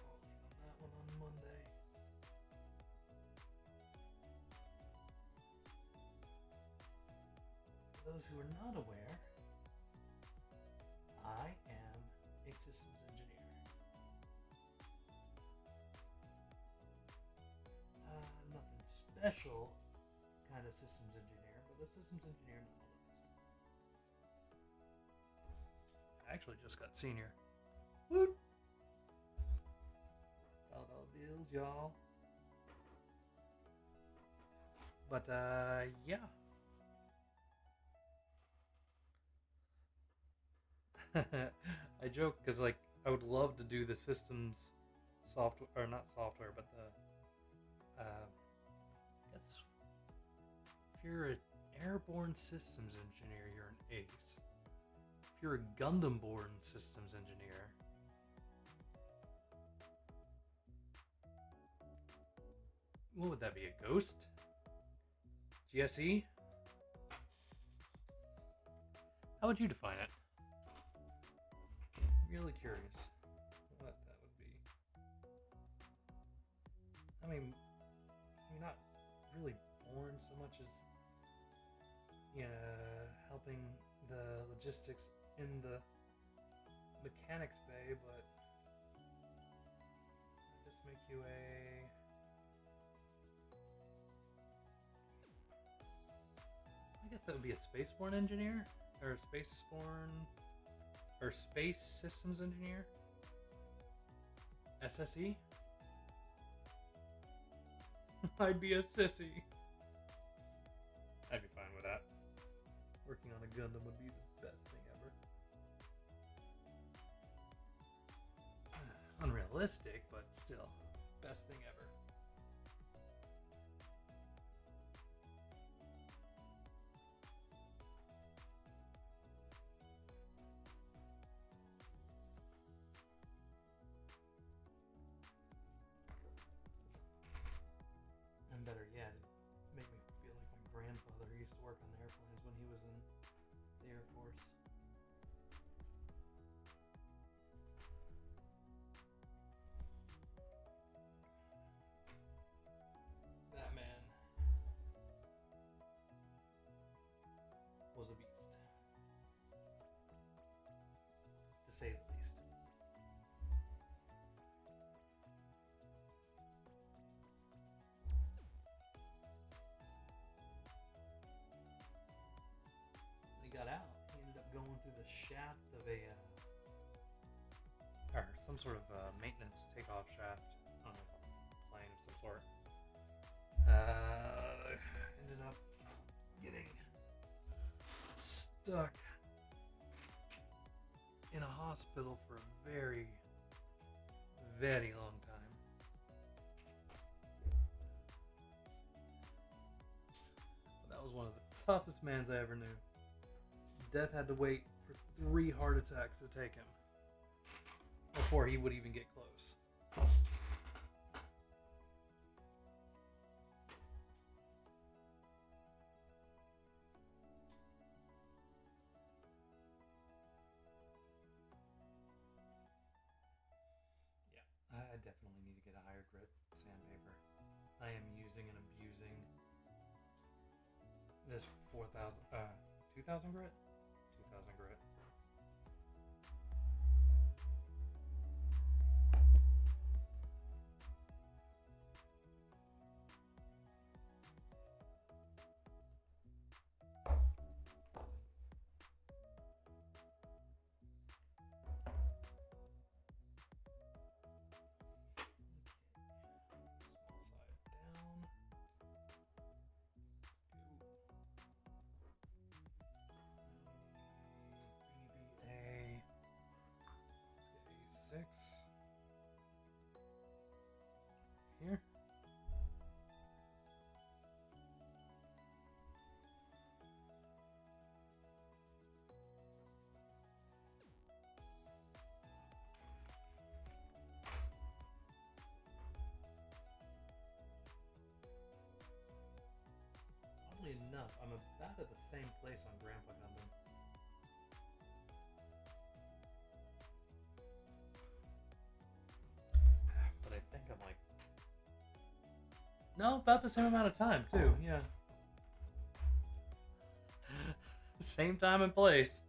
talk to colleague on that one on Monday. For those who are not aware, I am a systems engineer. Nothing special kind of systems engineer, but a systems engineer nonetheless. I actually just got senior. Woot! $12 bills, y'all. But yeah. I joke because like I would love to do the systems software, or not software, but the guess if you're an airborne systems engineer, you're an ace. If you're a Gundam-born systems engineer, what would that be? A ghost? GSE? How would you define it? Really curious what that would be. I mean, you're not really born so much as helping the logistics in the mechanics bay, but I'll just make you I guess that would be a spaceborne engineer, or a space systems engineer. SSE. I'd be a sissy. I'd be fine with that. Working on a Gundam would be the best thing ever. Unrealistic, but still, best thing ever. And better yet, it made me feel like my grandfather used to work on the airplanes when he was in the Air Force. That man was a beast, to say the least. When he got out, he ended up going through the shaft of or some sort of maintenance takeoff shaft on a plane of some sort. Ended up getting stuck in a hospital for a very, very long time. That was one of the toughest mans I ever knew. Death had to wait for 3 heart attacks to take him before he would even get close. I definitely need to get a higher grit sandpaper. I am using and abusing this 2000 grit? 2000 grit. Here. Oddly enough, I'm about at the same place on Grandpa Gundam. But I think I'm like... No, about the same amount of time, too, yeah. Same time and place.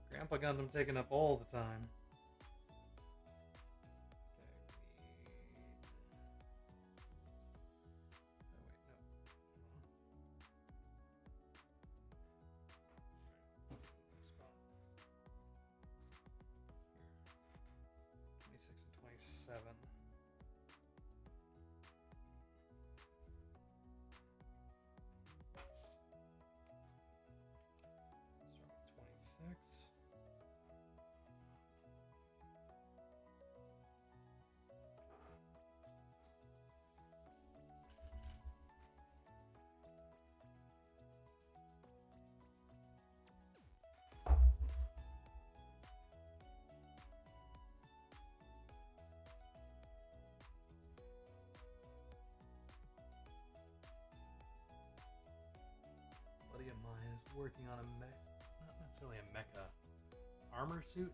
Grandpa Gundam taking up all the time. Buddy of mine is working on not necessarily a mecha, armor suit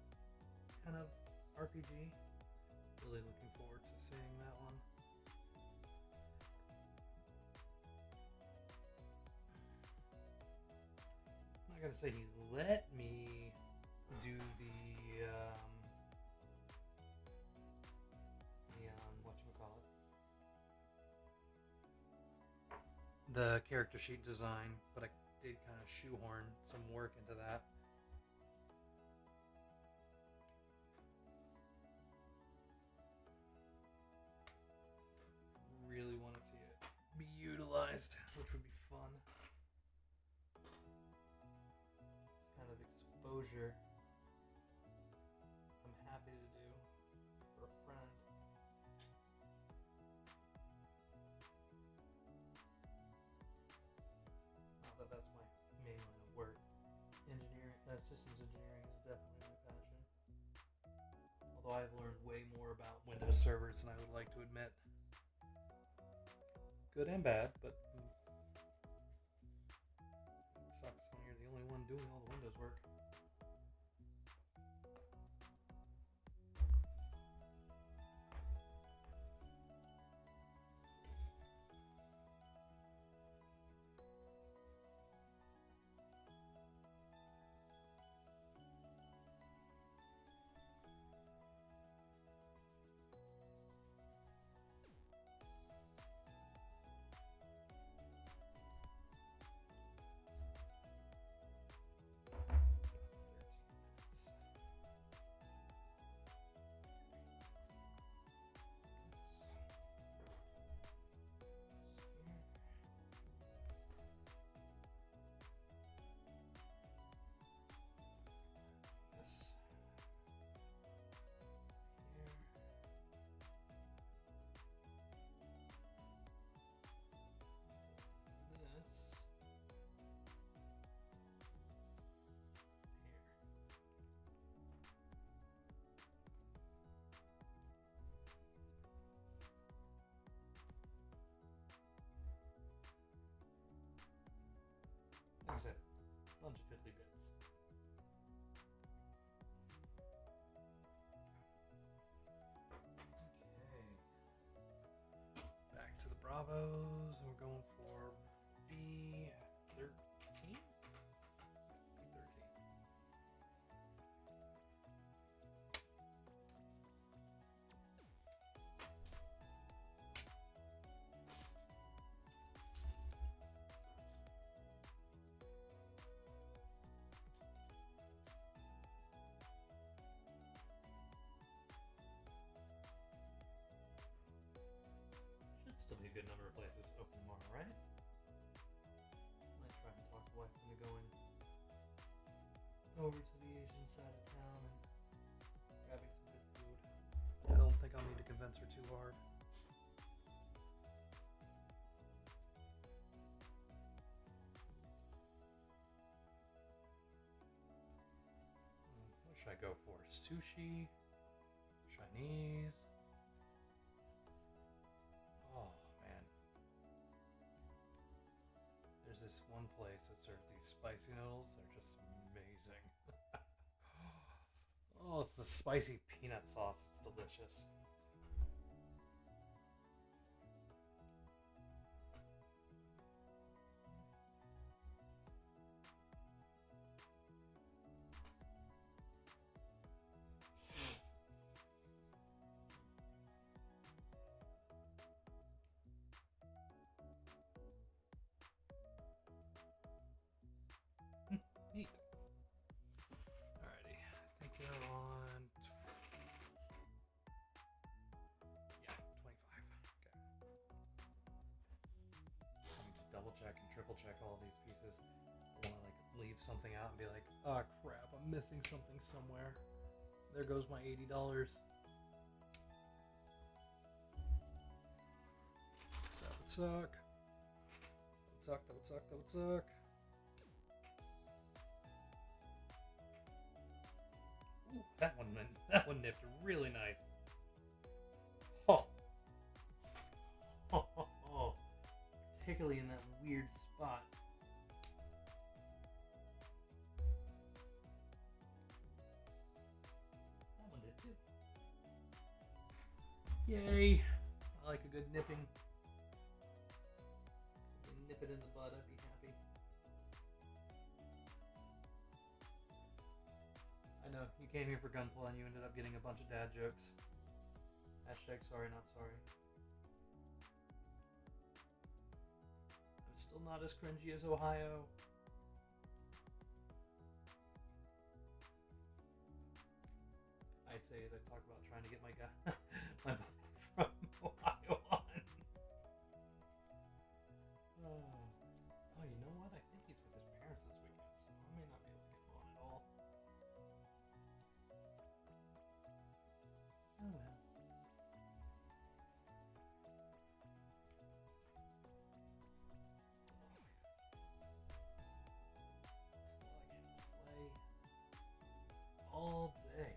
kind of RPG. Really looking forward to seeing that one. I gotta say, he let me do the whatchamacallit, the character sheet design, but I did kind of shoehorn some work into that. Really want to see it be utilized, which would be fun. This kind of exposure I'm happy to do for a friend. Not that that's my main line of work. Engineering, systems engineering is definitely my passion. Although I've learned way more about Windows servers than I would like to admit. Good and bad, but it sucks when you're the only one doing all the Windows work. Like I said, a bunch of fiddly bits. Okay. Back to the Bravos, and we're going for B13? B13. Still be a good number of places open tomorrow, right? Might try and talk the wife into going over to the Asian side of town and grabbing some good food. I don't think I'll need to convince her too hard. What should I go for? Sushi? Chinese? This one place that serves these spicy noodles. They're just amazing. Oh, it's the spicy peanut sauce. It's delicious. Neat. Alrighty, I think they're on. Yeah, 25. Okay. I need to double check and triple check all these pieces. I want to like leave something out and be like, oh crap, I'm missing something somewhere. There goes my $80. So that would suck. That would suck. That would suck. Ooh, that one nipped really nice. Oh. Oh. Particularly in that weird spot. That one did too. Yay. I like a good nipping. Nip it in the bud, I'd be happy. came here for Gunpla and you ended up getting a bunch of dad jokes. Hashtag sorry, not sorry. I'm still not as cringy as Ohio. I say as I talk about trying to get my guy, my buddy from Ohio on. Oh, you know what? I think he's with his parents this weekend, so I may not be able to get him on at all. Oh well. Play all day.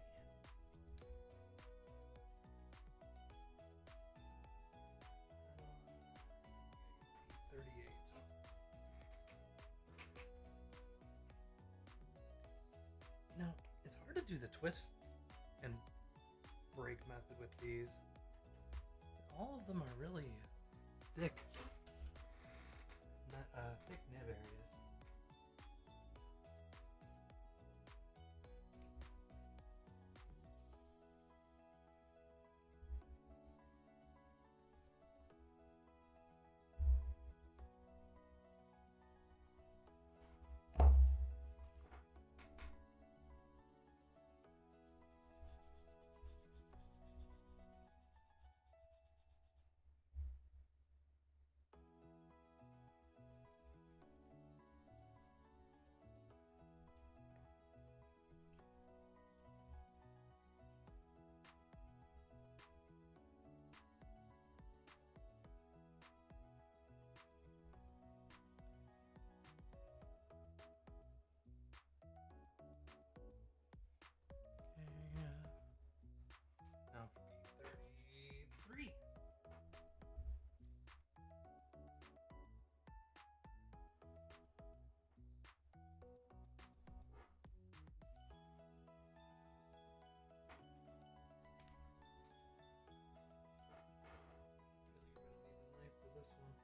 38. Now, it's hard to do the twist and break method with these. All of them are really thick, thick nib areas. Now for B33. Really need the knife for this one.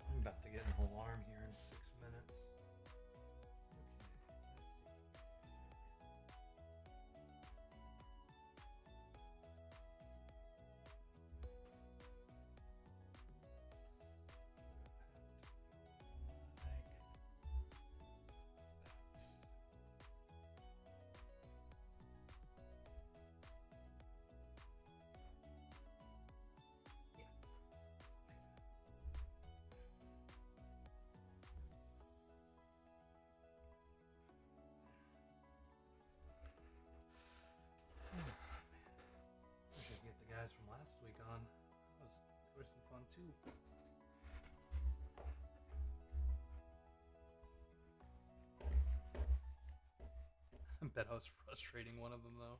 I'm about to get an alarm here in 6 minutes. Guys from last week on. There was some fun too. I bet I was frustrating one of them though.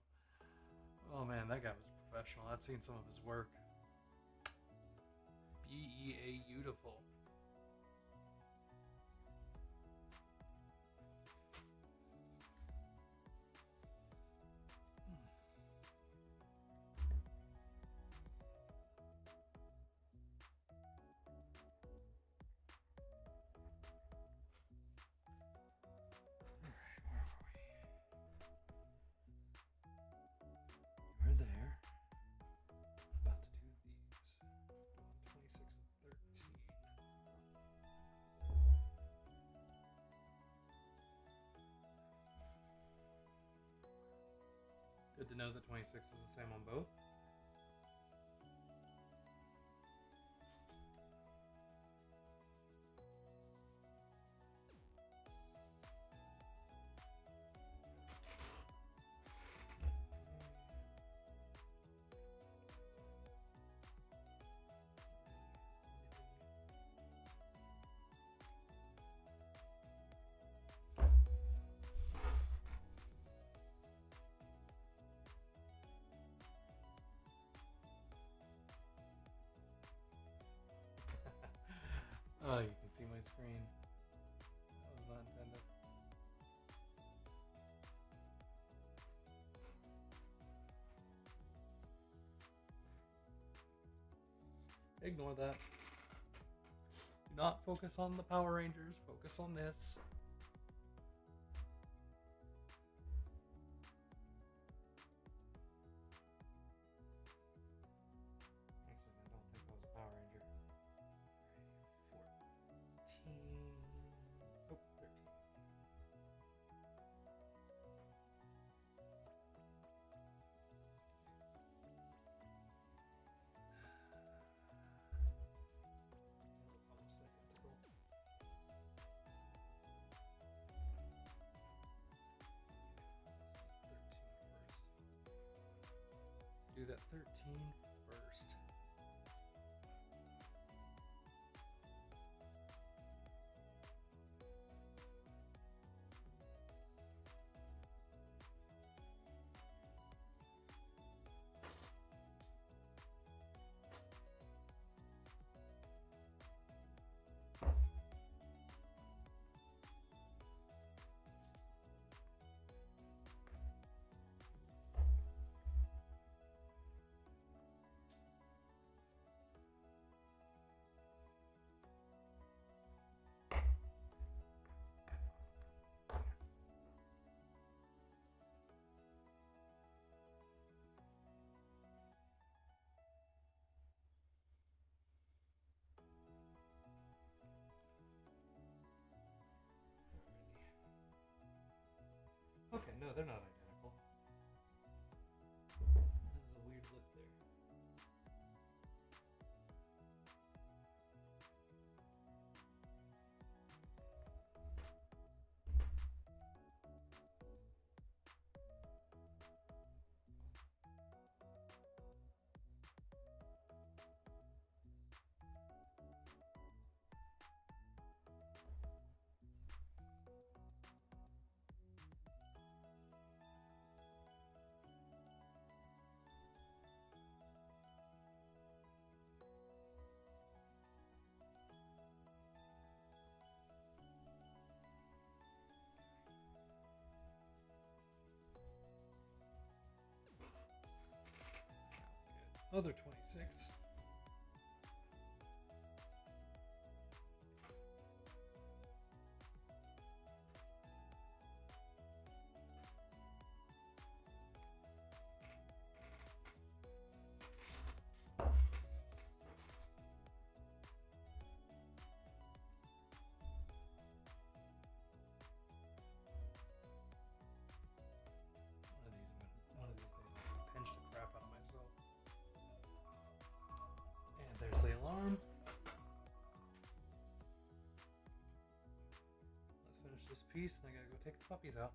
Oh man, that guy was professional. I've seen some of his work. Beautiful. Good to know that 26 is the same on both. Oh, you can see my screen. That was not intended. Ignore that. Do not focus on the Power Rangers. Focus on this. Actually, I don't think that was a Power Ranger. 14. Oh, 13. Almost identical. Do that 13 first. Okay, no, they're not identical. There's a weird lip there. Other 26. One of these days I'm gonna pinch the crap out of myself. And there's the alarm. Let's finish this piece and I gotta go take the puppies out.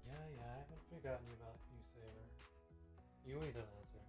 Yeah, I haven't forgotten about you, Saber. You ain't an answer.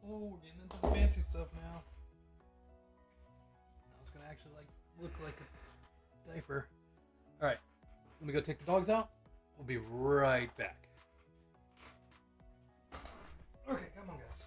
Oh, we're getting into the fancy stuff now. Now it's gonna actually look like a diaper. All right, let me go take the dogs out. We'll be right back. Okay, come on, guys.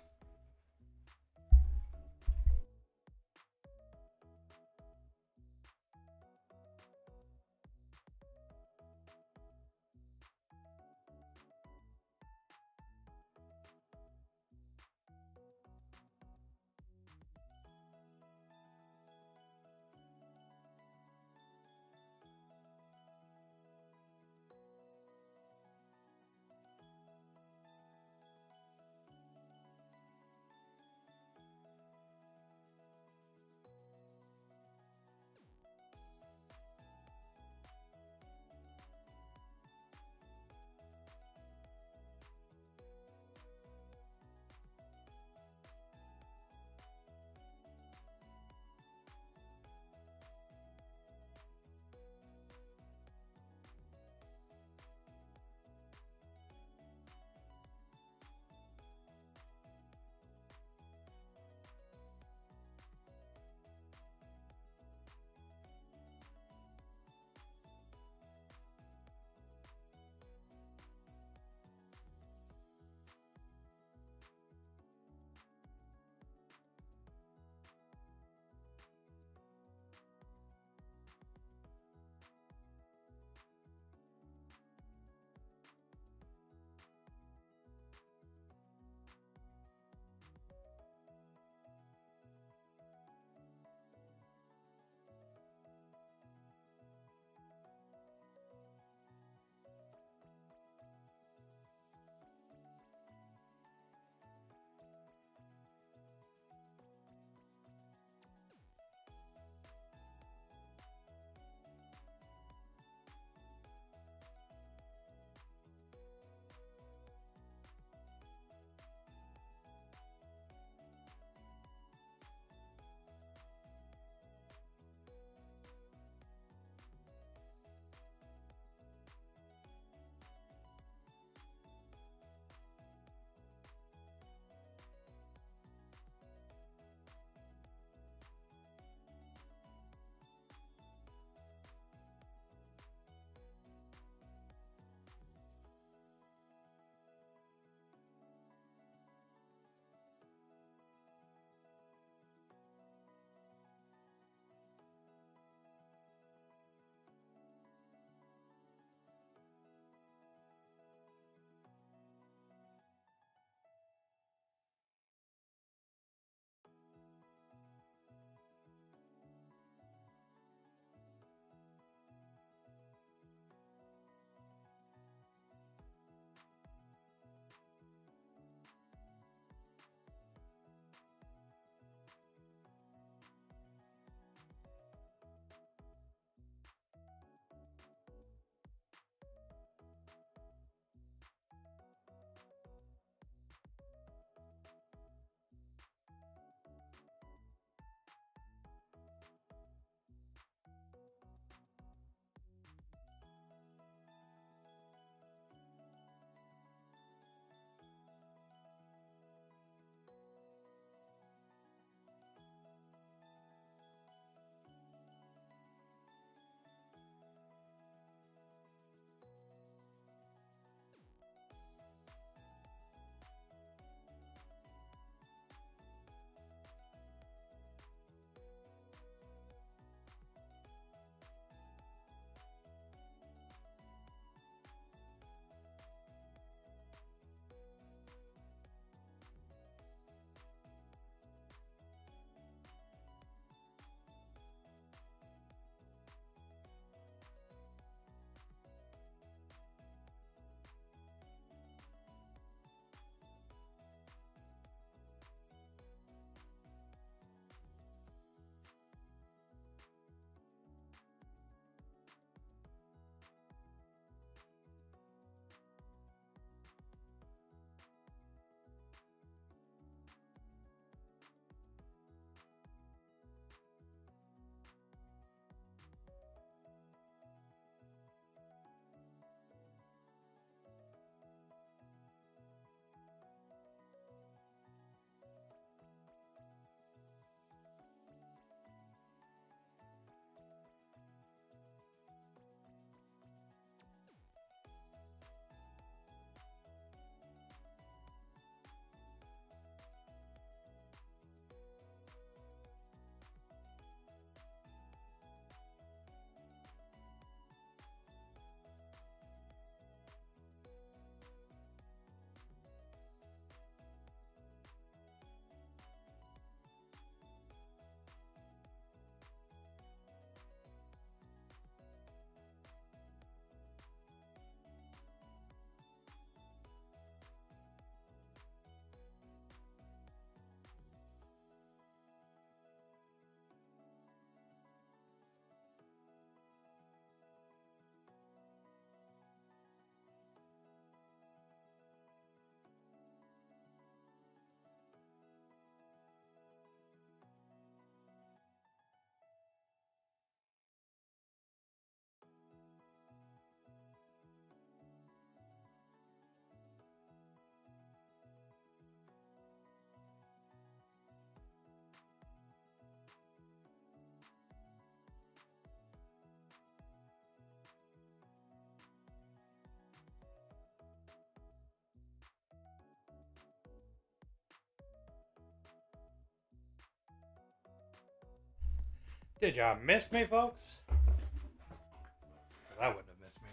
Did y'all miss me, folks? 'Cause I wouldn't have missed me.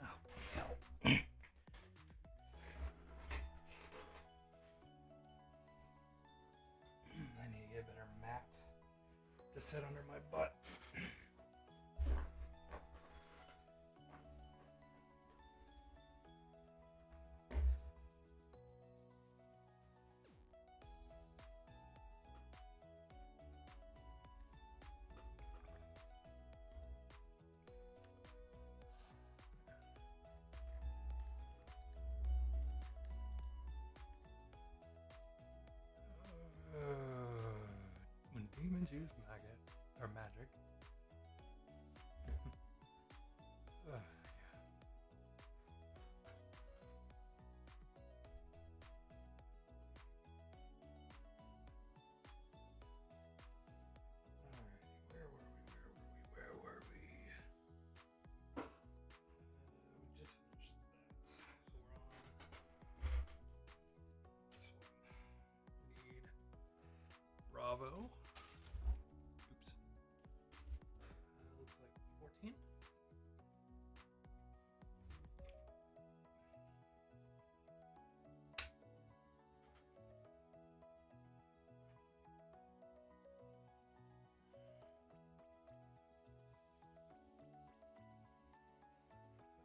Oh, hell. I need to get a better mat to sit under my butt. When demons use magic. Where were we? We just finished that. So we're on this one. Need Bravo. Oops. Looks like 14.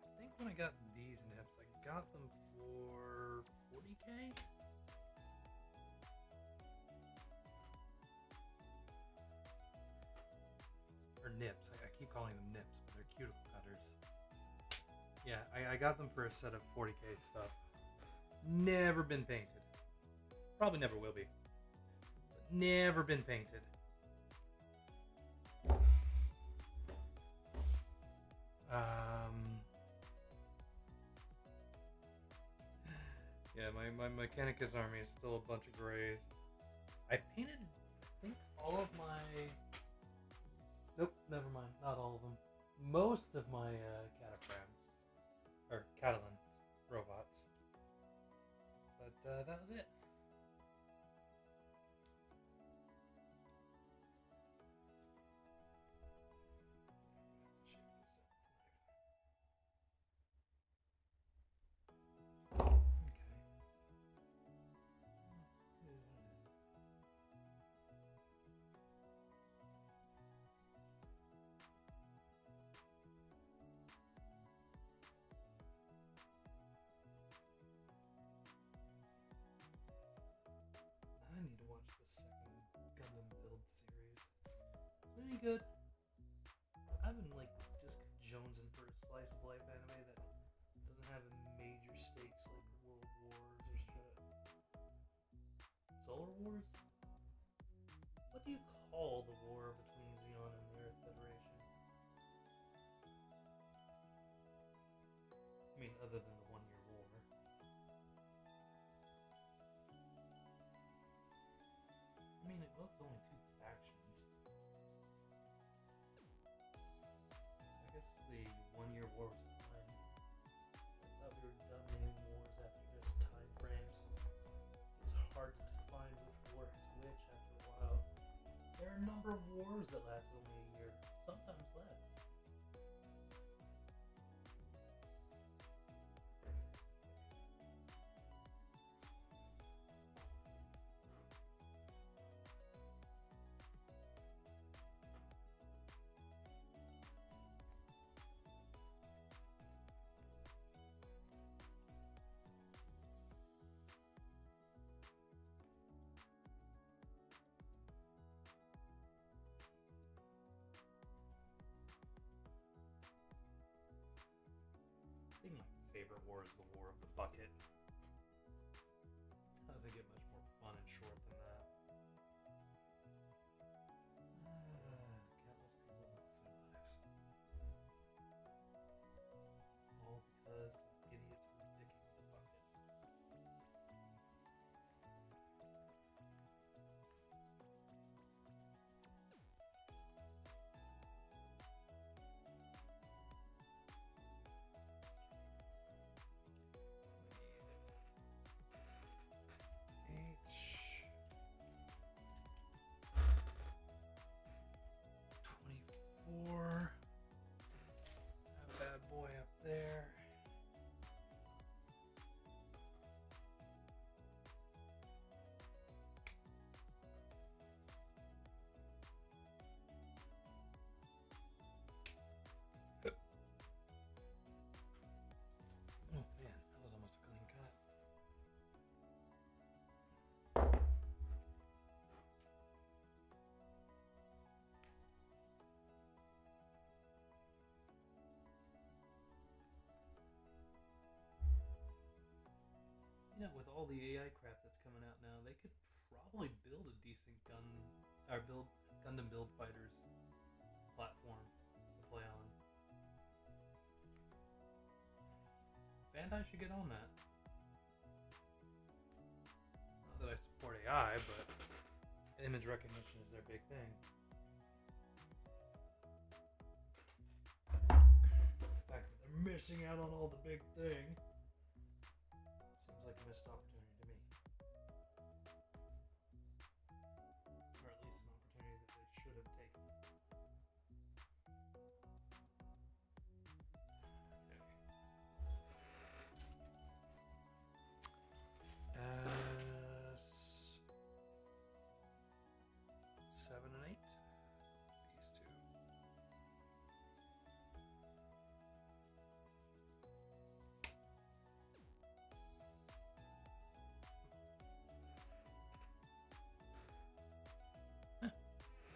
I think when I got these nips, I got them for 40K. Or nips. I keep calling them nips, but they're cuticle cutters. Yeah, I got them for a set of 40K stuff. Never been painted. Probably never will be. But never been painted. Yeah, my Mechanicus army is still a bunch of grays. I painted, I think, all of my... Nope, never mind. Not all of them. Most of my Cataphrams. Or Catalan robots. But that was it. I need to watch the second Gundam build series. It's really good. I've been like just jonesing for a slice of life anime that doesn't have major stakes like World Wars or shit. Solar Wars? What do you call the war between Zeon and the Earth Federation? I mean, other than the 1-year war. I mean, it was only 2 factions. I guess the 1-year war was fine. I thought we were done naming wars after just time frames. It's hard to define which war is which after a while. There are a number of wars that last only a year, sometimes less. I think my favorite war is the War of the Bucket. Doesn't get much more fun and short than that. Countless people lost their lives. All because idiots were dicking with the bucket. YR-04. That bad boy up there. Oh man, that was almost a clean cut. You know, with all the AI crap that's coming out now, they could probably build a decent Gundam build fighters platform to play on. Bandai should get on that. Not that I support AI, but image recognition is their big thing. The fact that they're missing out on all the big thing seems like a missed opportunity to me. Or at least an opportunity that they should have taken. Okay. 7 and 8. These two.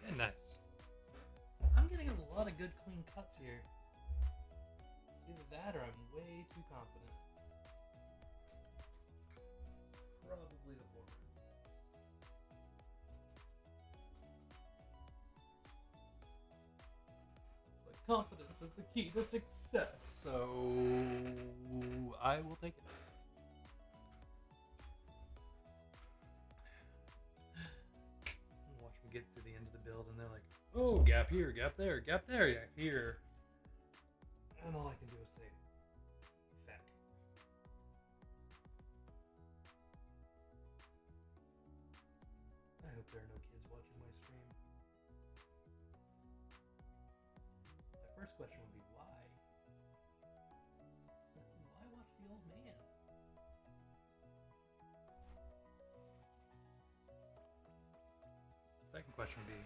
Very nice. I'm getting a lot of good clean cuts here. Either that or I'm way too confident. Probably the former. But confidence is the key to success, so I will take it. Watch me get to the end of the build and they're like, oh, gap here, gap there, gap here. And all I can do is say, feck. I hope there are no kids watching my stream. My first question would be why? Why watch the old man? Second question would be,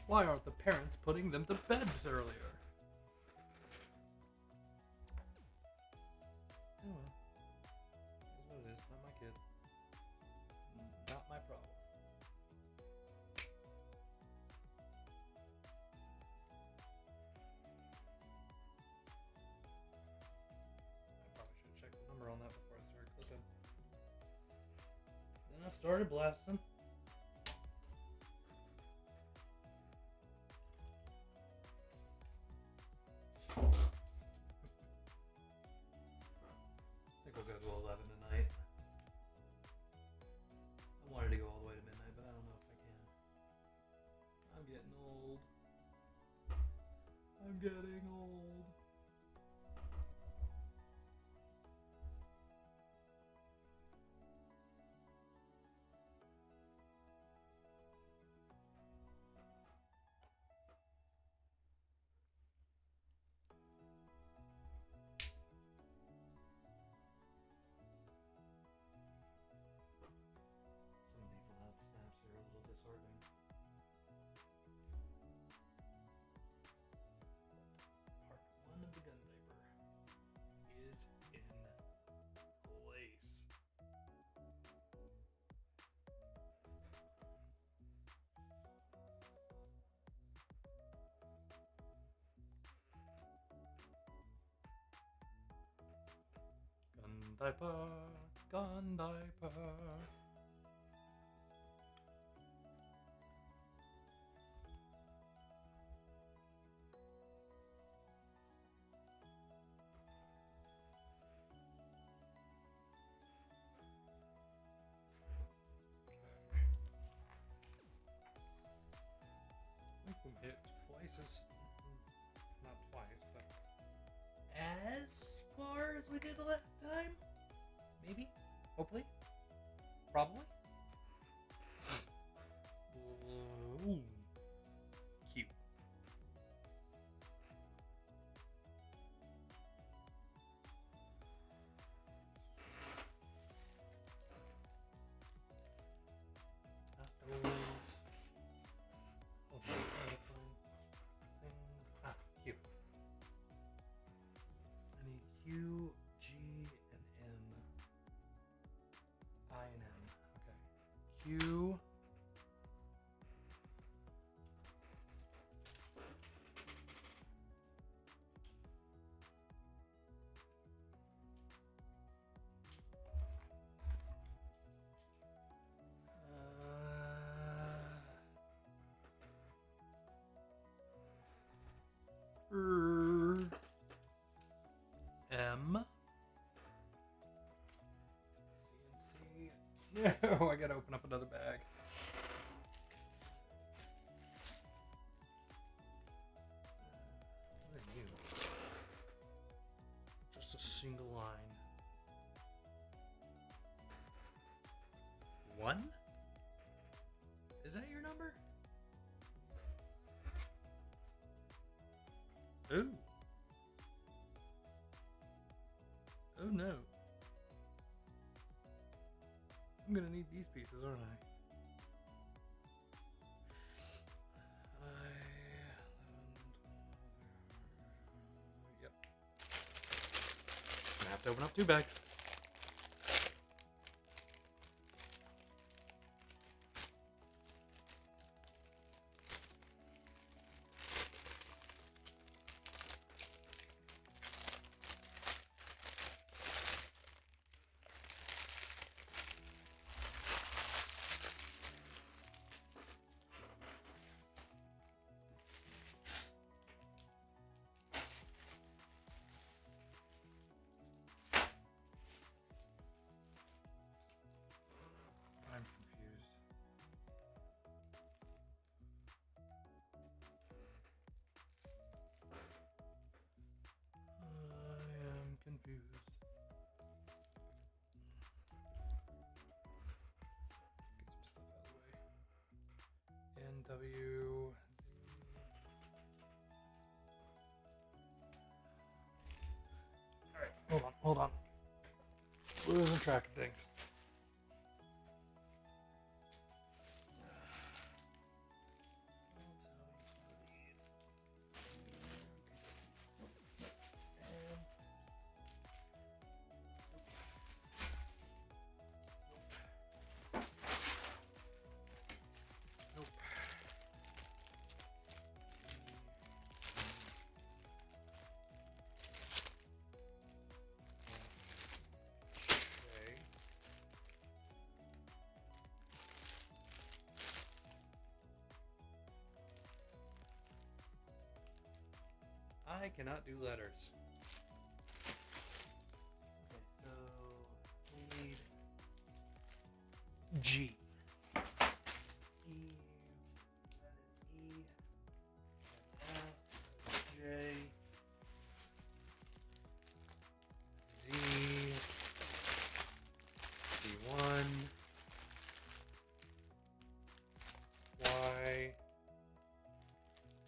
why aren't the parents putting them to bed earlier? Oh well. That's what it is. Not my kid. Not my problem. I probably should check the number on that before I started clipping. Then I started blasting. I think we'll go to 11 tonight. I wanted to go all the way to midnight, but I don't know if I can. I'm getting old. I'm getting old. Some of these loud snaps are a little disheartening. Part 1 of the gun diaper is in place. Gun diaper. I think we hit twice as, not twice, but as far as we did the last time. Maybe, hopefully, probably. Ooh. Cute. M. CNC. No, I gotta open up another bag. What are you? Just a single line. 1? Is that your number? Ooh. Oh no. I'm gonna need these pieces, aren't I? Yep. Gonna have to open up 2 bags. I'm confused. I am confused. Get some stuff out of the way. NW. Alright, hold on. Losing track of things. I cannot do letters. Okay, so we need G. E. That is E. F. J. Z. C1. Y.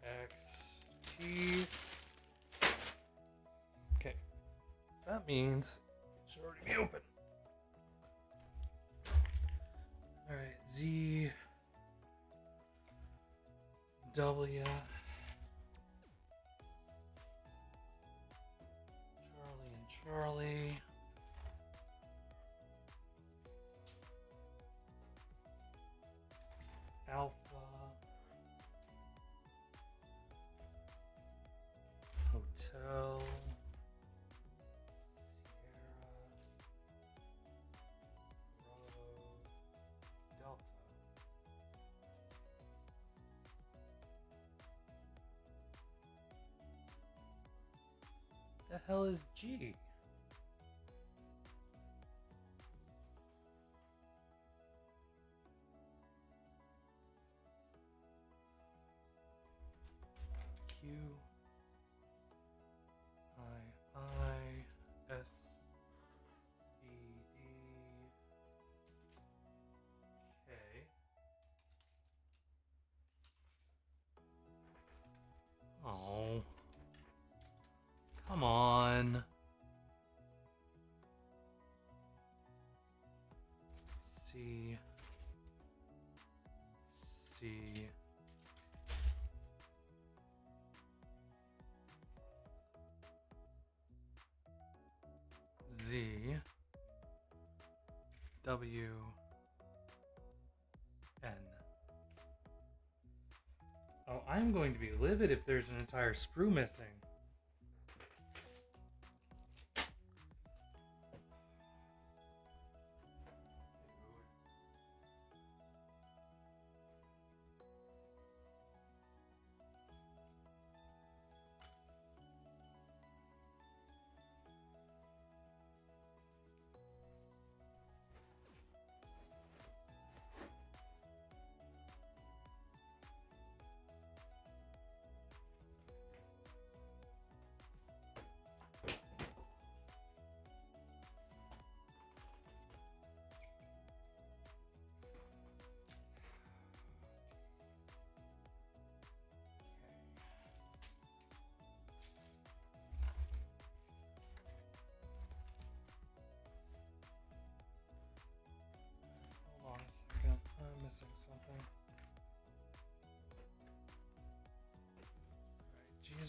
X. T. That means it should already be open. Alright, Z, W, Charlie, Alpha, Hotel, the hell is G? Q I S E D K. Oh. Come on. C. Z. W. N. Oh, I'm going to be livid if there's an entire sprue missing.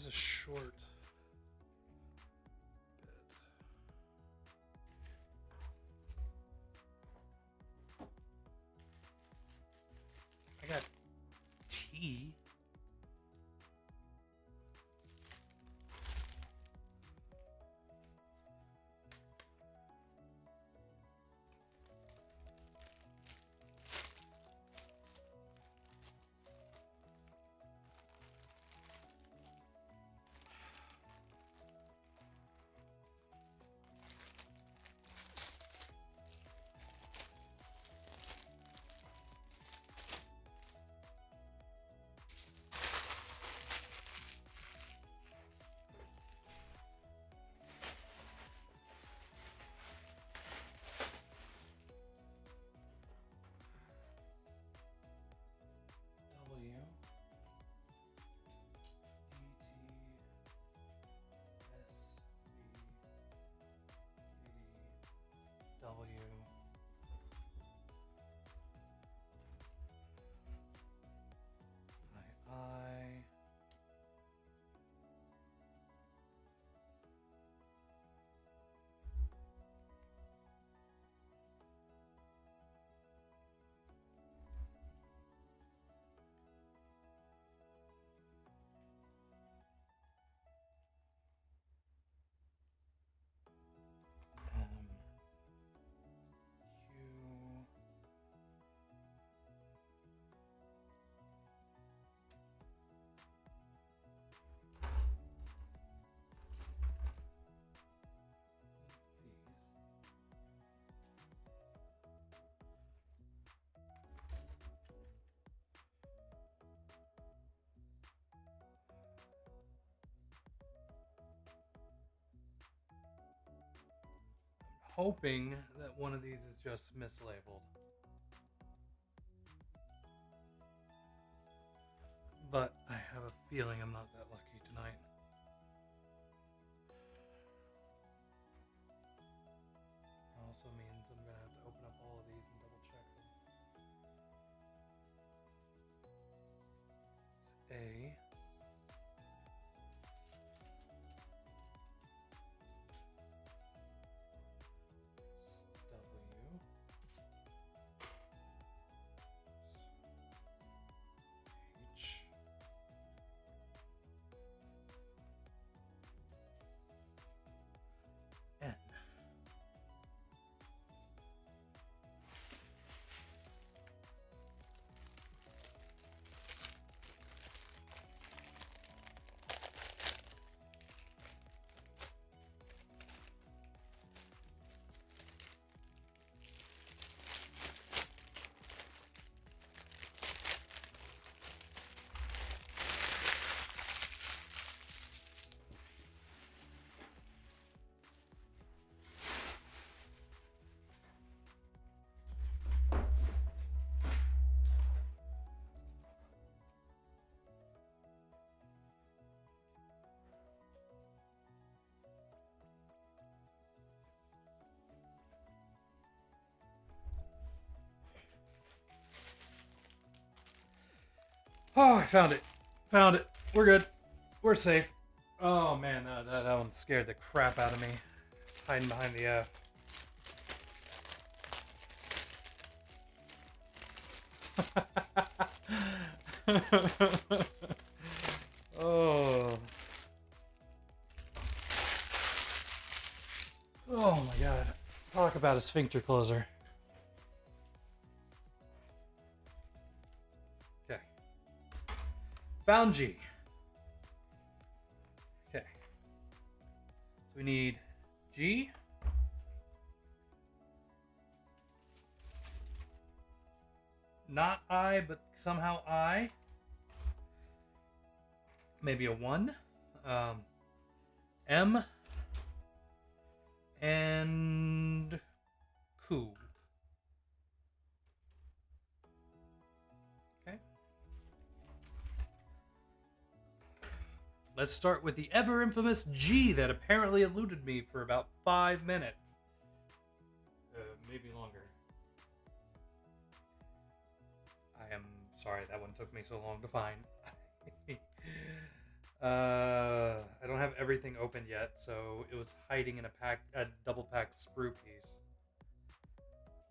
is a short bit. I got tea. Hoping that one of these is just mislabeled. But I have a feeling I'm not that lucky tonight. Also means I'm going to have to open up all of these and double check them. It's A. Oh, I found it. Found it. We're good. We're safe. Oh, man, that one scared the crap out of me. Hiding behind the F. Oh. Oh, my God. Talk about a sphincter closer. Okay. Found G. Okay. So we need G. Not I, but somehow I. Maybe a 1. M. And Ku. Okay. Let's start with the ever infamous G that apparently eluded me for about 5 minutes. Maybe longer. I am sorry that one took me so long to find. I don't have everything opened yet, so it was hiding in a double packed sprue piece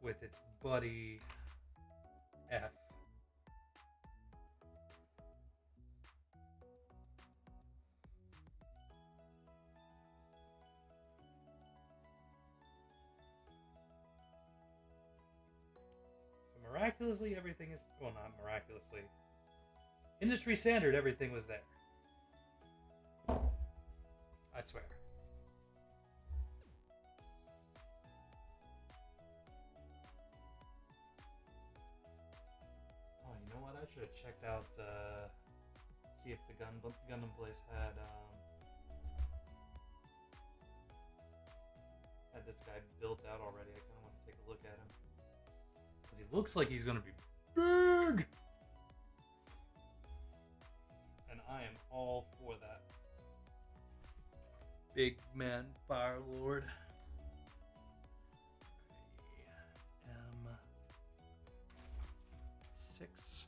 with its buddy F. So miraculously, everything is, well, not miraculously. Industry standard, everything was there. I swear. Oh, you know what? I should have checked out, see if the Gundam place had this guy built out already. I kind of want to take a look at him. Because he looks like he's going to be big! And I am all for that. Big man Fire Lord. M6.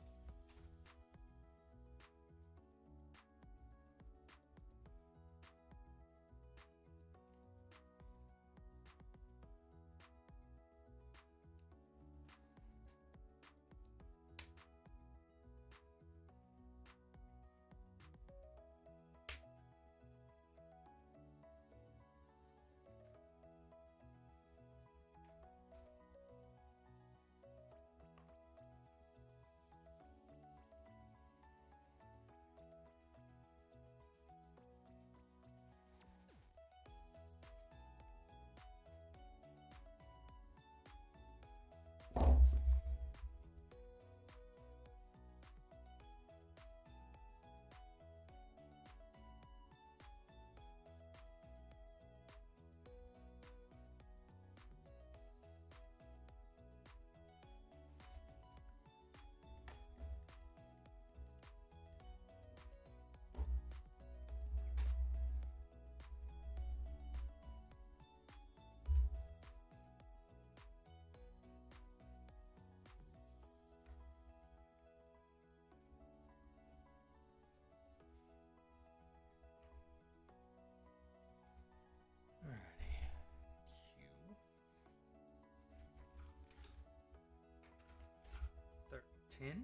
Q13.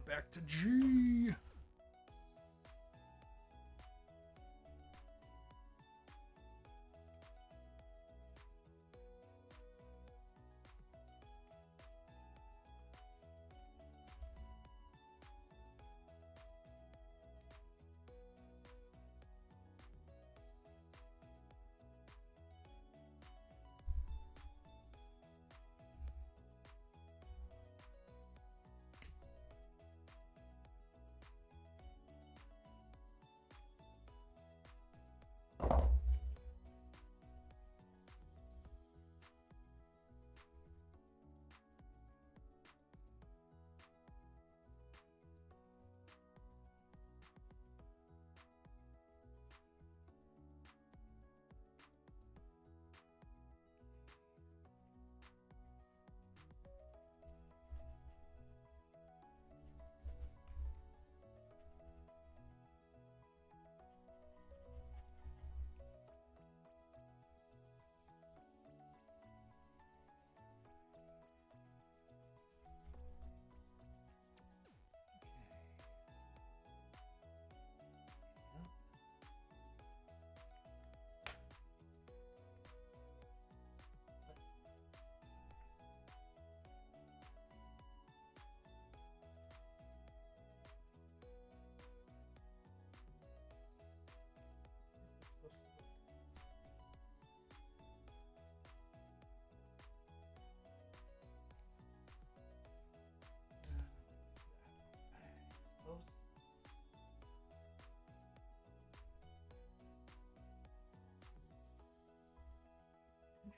Back to G.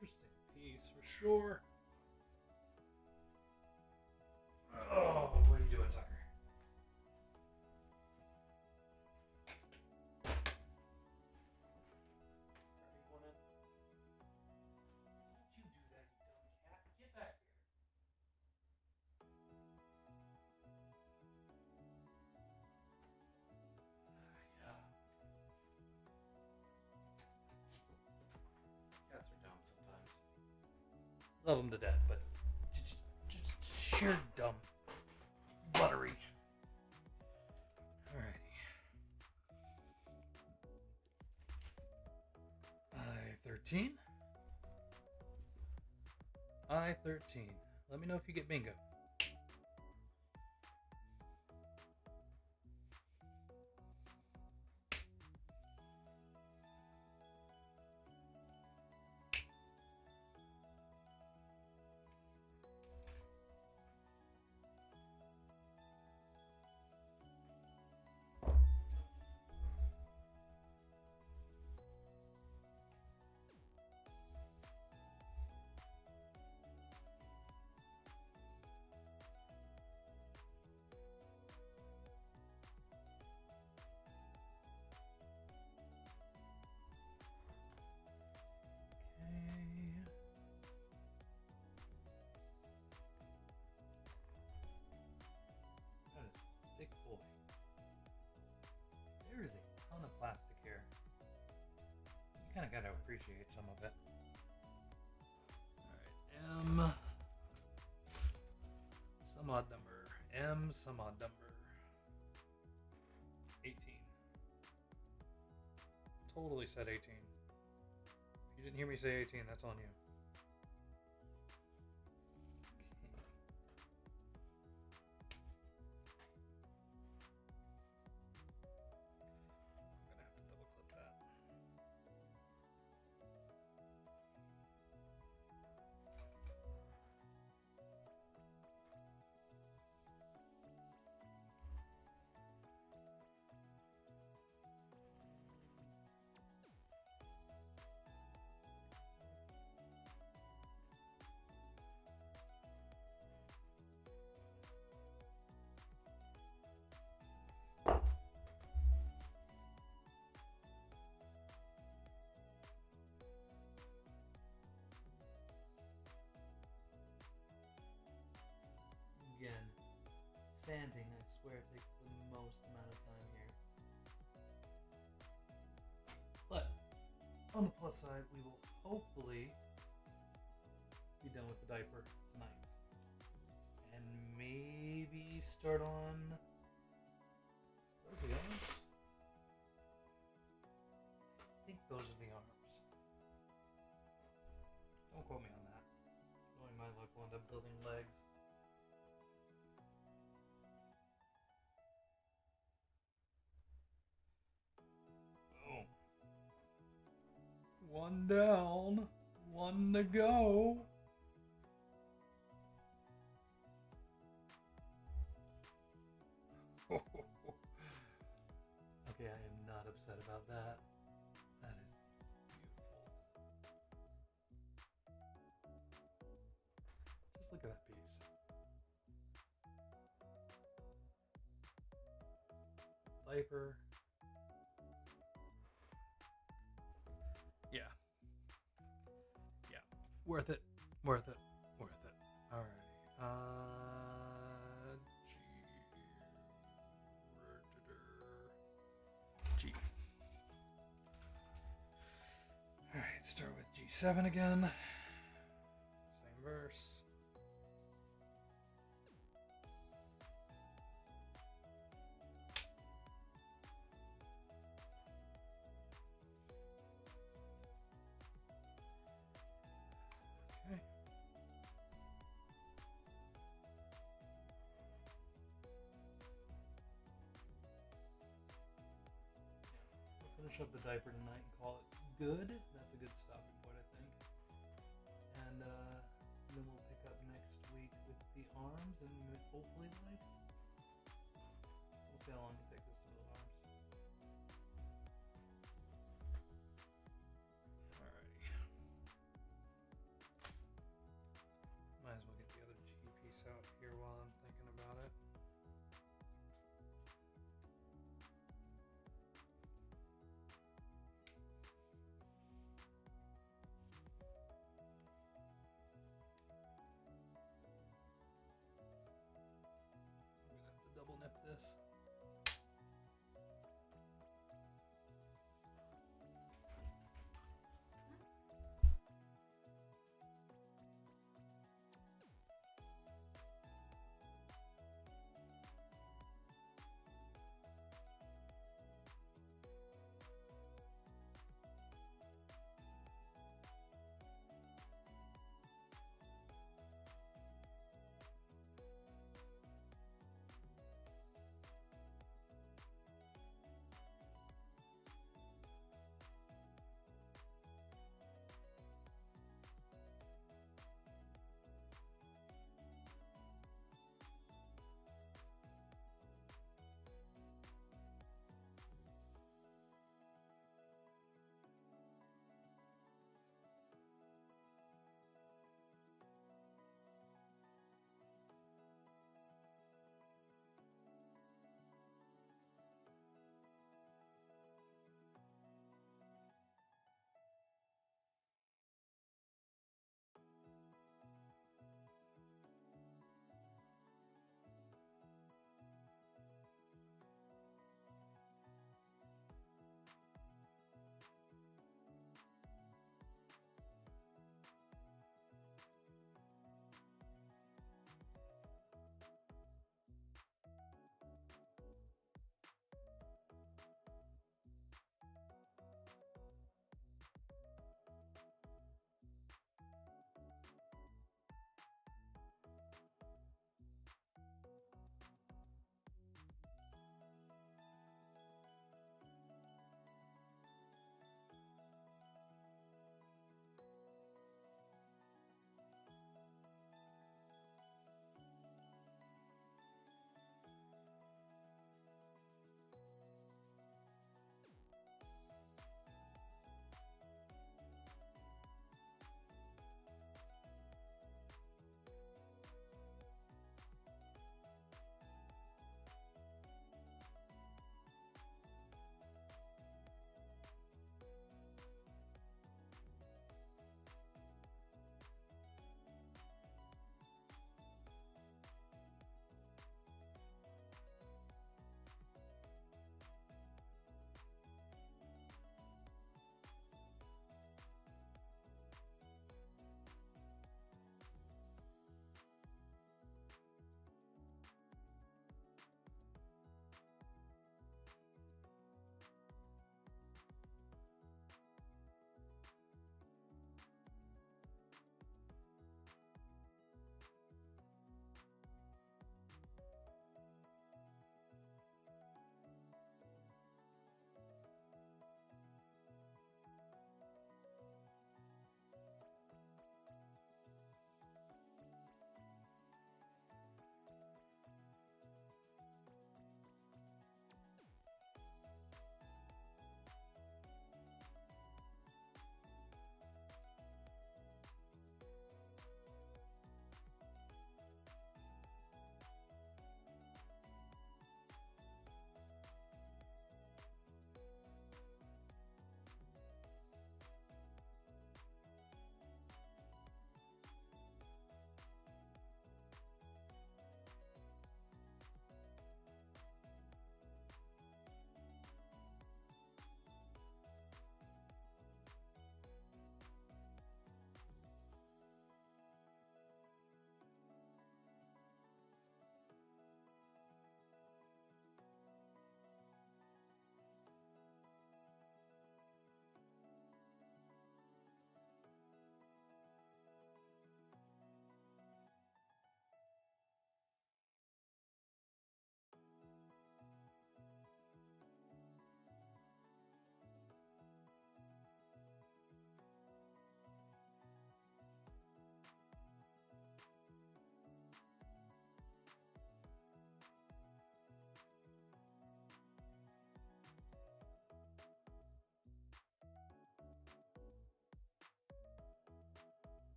interesting piece for sure. Oh, what are you doing, Tucker? Love them to death, but just sheer dumb. Buttery. Alrighty. I-13. I-13. Let me know if you get bingo. Thick boy. There is a ton of plastic here. You kind of got to appreciate some of it. Alright, M. Some odd number. M, some odd number. 18. Totally said 18. If you didn't hear me say 18, that's on you. Again, sanding, I swear, takes the most amount of time here. But, on the plus side, we will hopefully be done with the diaper tonight. And maybe start on... Where's the arms? I think those are the arms. Don't quote me on that. Knowing my luck, we'll end up building legs. One down, one to go. Okay, I am not upset about that. That is beautiful. Just look at that piece. Diaper. Yeah. Yeah. Worth it. Worth it. Worth it. Alrighty. G. Alright, start with G7 again. Same verse. Finish up the diaper tonight and call it good. That's a good stopping point, I think. And then we'll pick up next week with the arms and hopefully the legs. We'll see how long it takes us to build arms. Alrighty.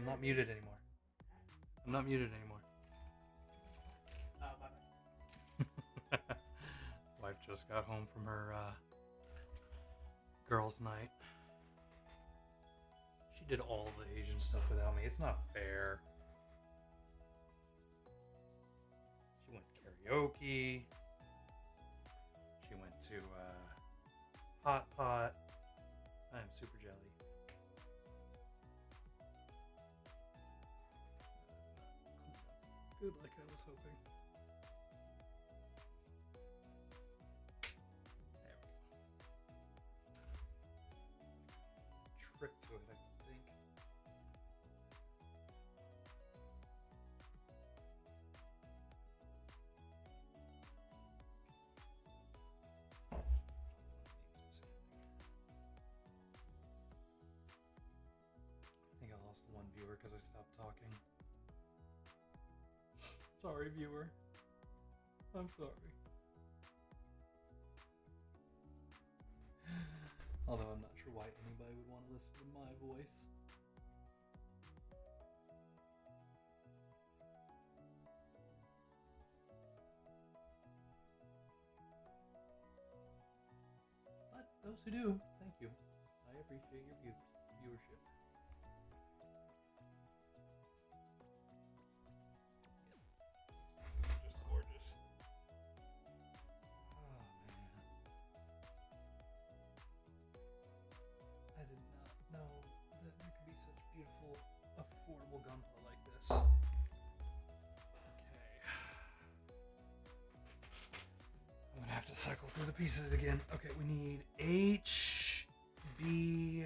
I'm not muted anymore. I'm not muted anymore. Bye. Wife just got home from her girls' night. She did all the Asian stuff without me. It's not fair. She went karaoke. She went to Hot Pot. I am super jelly. Good, like I was hoping. There we go. Trick to it, I think. I think I lost one viewer because I stopped talking. Sorry, viewer. I'm sorry. Although I'm not sure why anybody would want to listen to my voice. But those who do, thank you. I appreciate your viewership. Just gorgeous. Oh man. I did not know that there could be such beautiful, affordable Gunpla like this. Okay. I'm gonna have to cycle through the pieces again. Okay, we need H, B,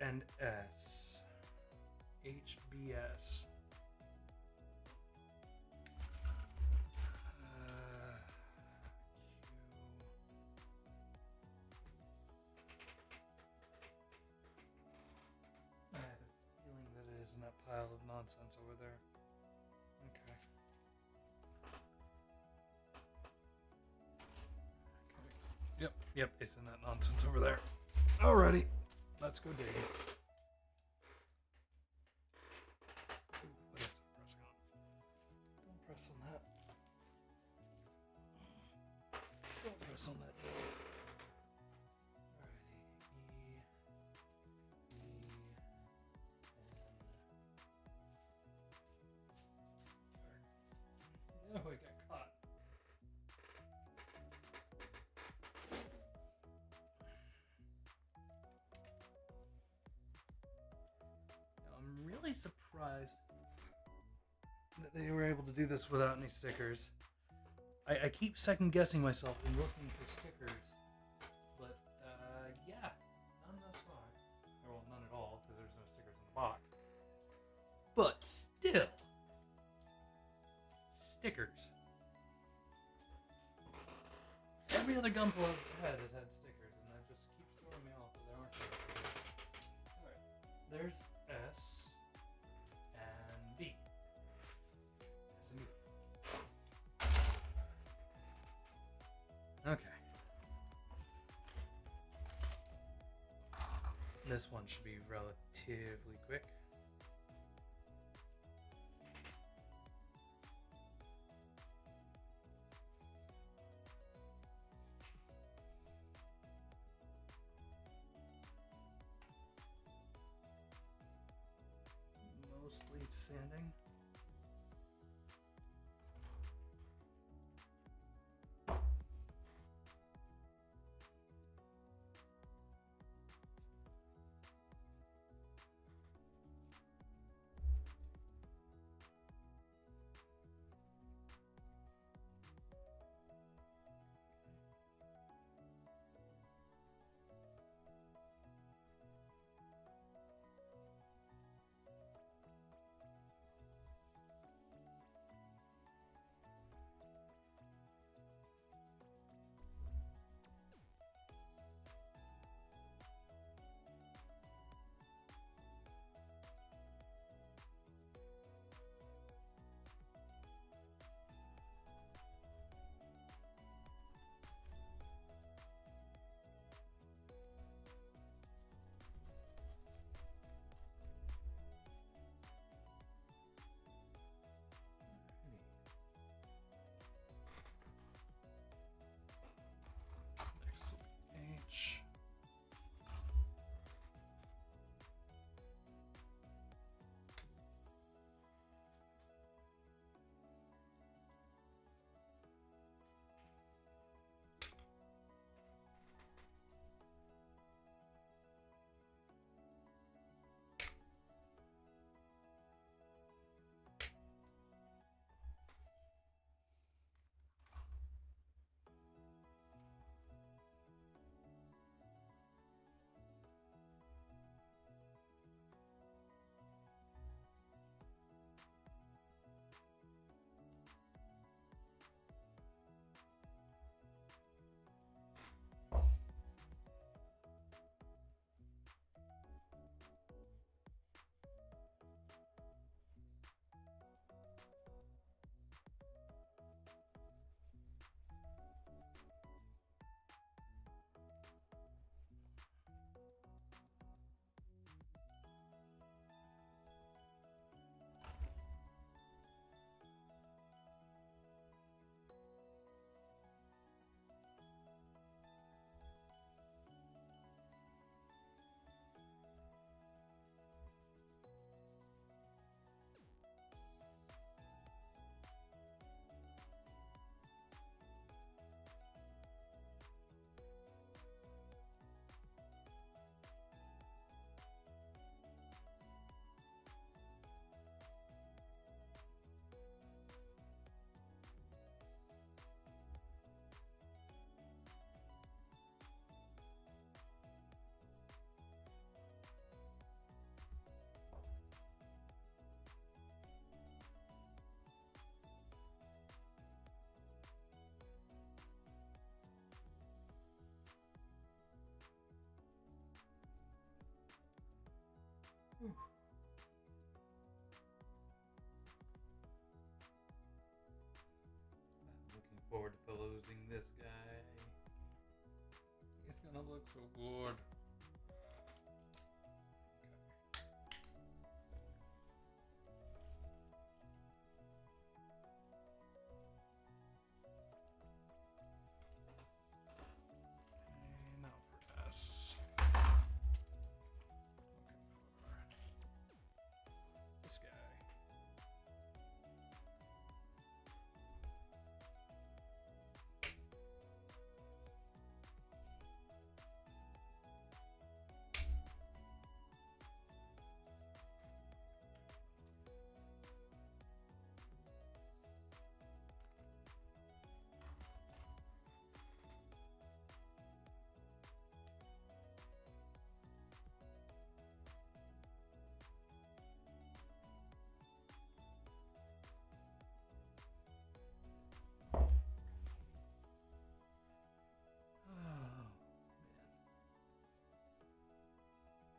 and S. H, B, S. I have a feeling that it is in that pile of nonsense over there. Okay. Yep, it's in that nonsense over there. Alrighty, let's go digging. Ooh, what is it pressing on? Don't press on that. Don't press on that door. Alrighty, E, N. Oh, I got caught. I'm really surprised that they were able to do this without any stickers. I keep second guessing myself and looking for stickers, but yeah, none thus far. Well, none at all because there's no stickers in the box. But still, stickers. Every other Gunpla I've had has had stickers, and that just keeps throwing me off that there aren't stickers. Alright, there's S and B. S and B. Okay. This one should be relatively quick. Mostly sanding. Whew. I'm looking forward to losing this guy. He's gonna look so good.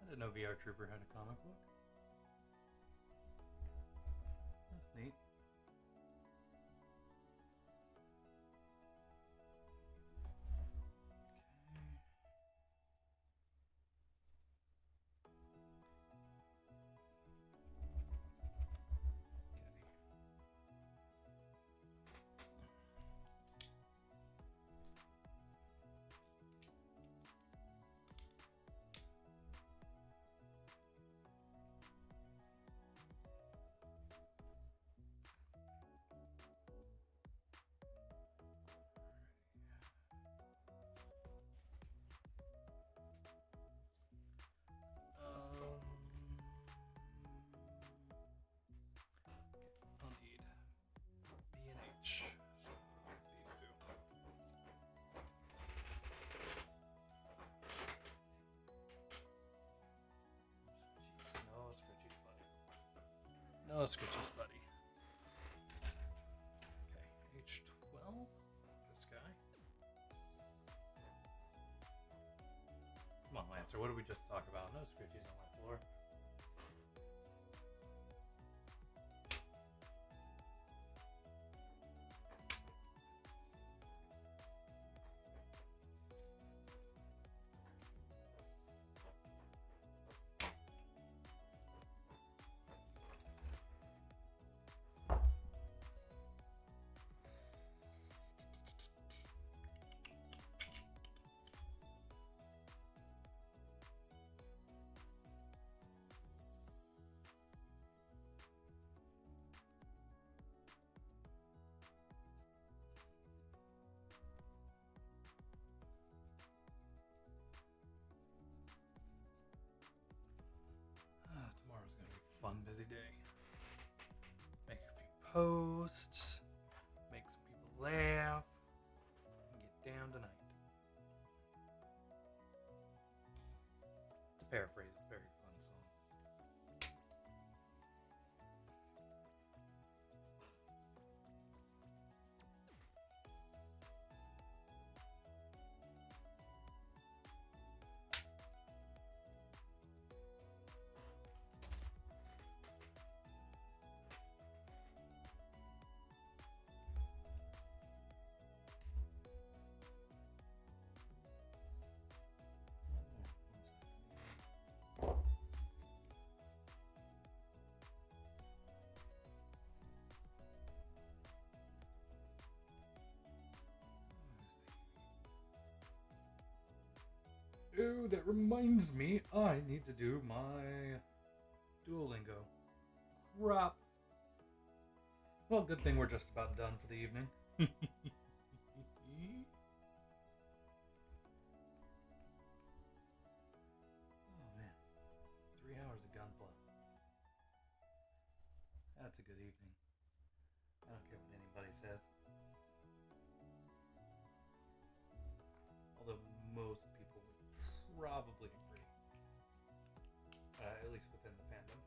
I didn't know VR-Trooper had a comic book. That's neat. I'll need B and H. So these two. No scratchies, buddy. No scratchies, buddy. Okay, H12. This guy. Come on, Lancer. What did we just talk about? No scratchies on my floor. Tomorrow's gonna be a fun, busy day. Make a few posts, make some people laugh, and get down tonight. To paraphrase a very fun song. Oh, that reminds me, I need to do my Duolingo. Crap. Well, good thing we're just about done for the evening. Oh man, 3 hours of Gunpla. That's a good evening. I don't care what anybody says. Although most people would probably agree. At least within the fandom.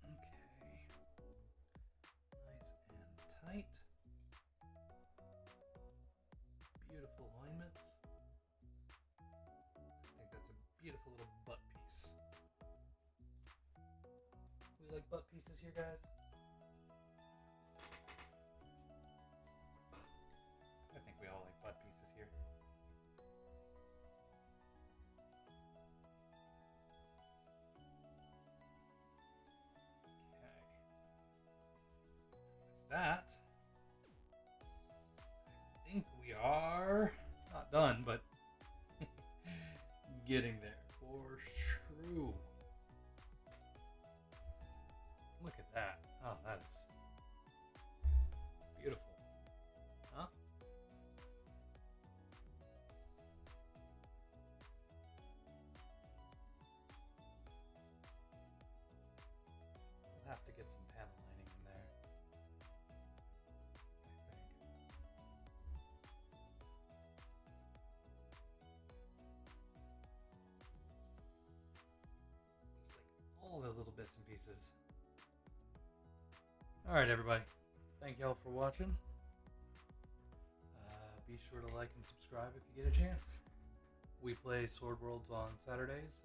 Okay. Nice and tight. beautiful little butt piece. We like butt pieces here, guys. I think we all like butt pieces here. Okay. With that, I think we are not done, but getting there for true. Look at that. Oh, that is beautiful. Huh? We'll have to get some panel lining in there, I think. Just like all the little bits and pieces. Alright, everybody. Thank y'all for watching. Be sure to like and subscribe if you get a chance. We play Sword Worlds on Saturdays,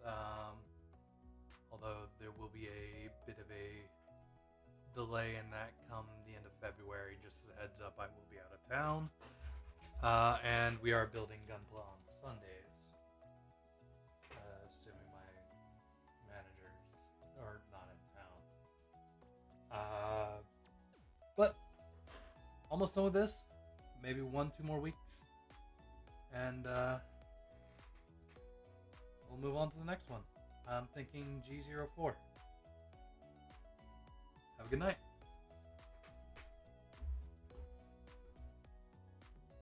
although there will be a bit of a delay in that come the end of February. Just as a heads up, I will be out of town. And we are building Gunpla on Sundays, assuming my managers are not in town. But almost done with this. Maybe 1-2 more weeks, and we'll move on to the next one. I'm thinking G-04. Have a good night.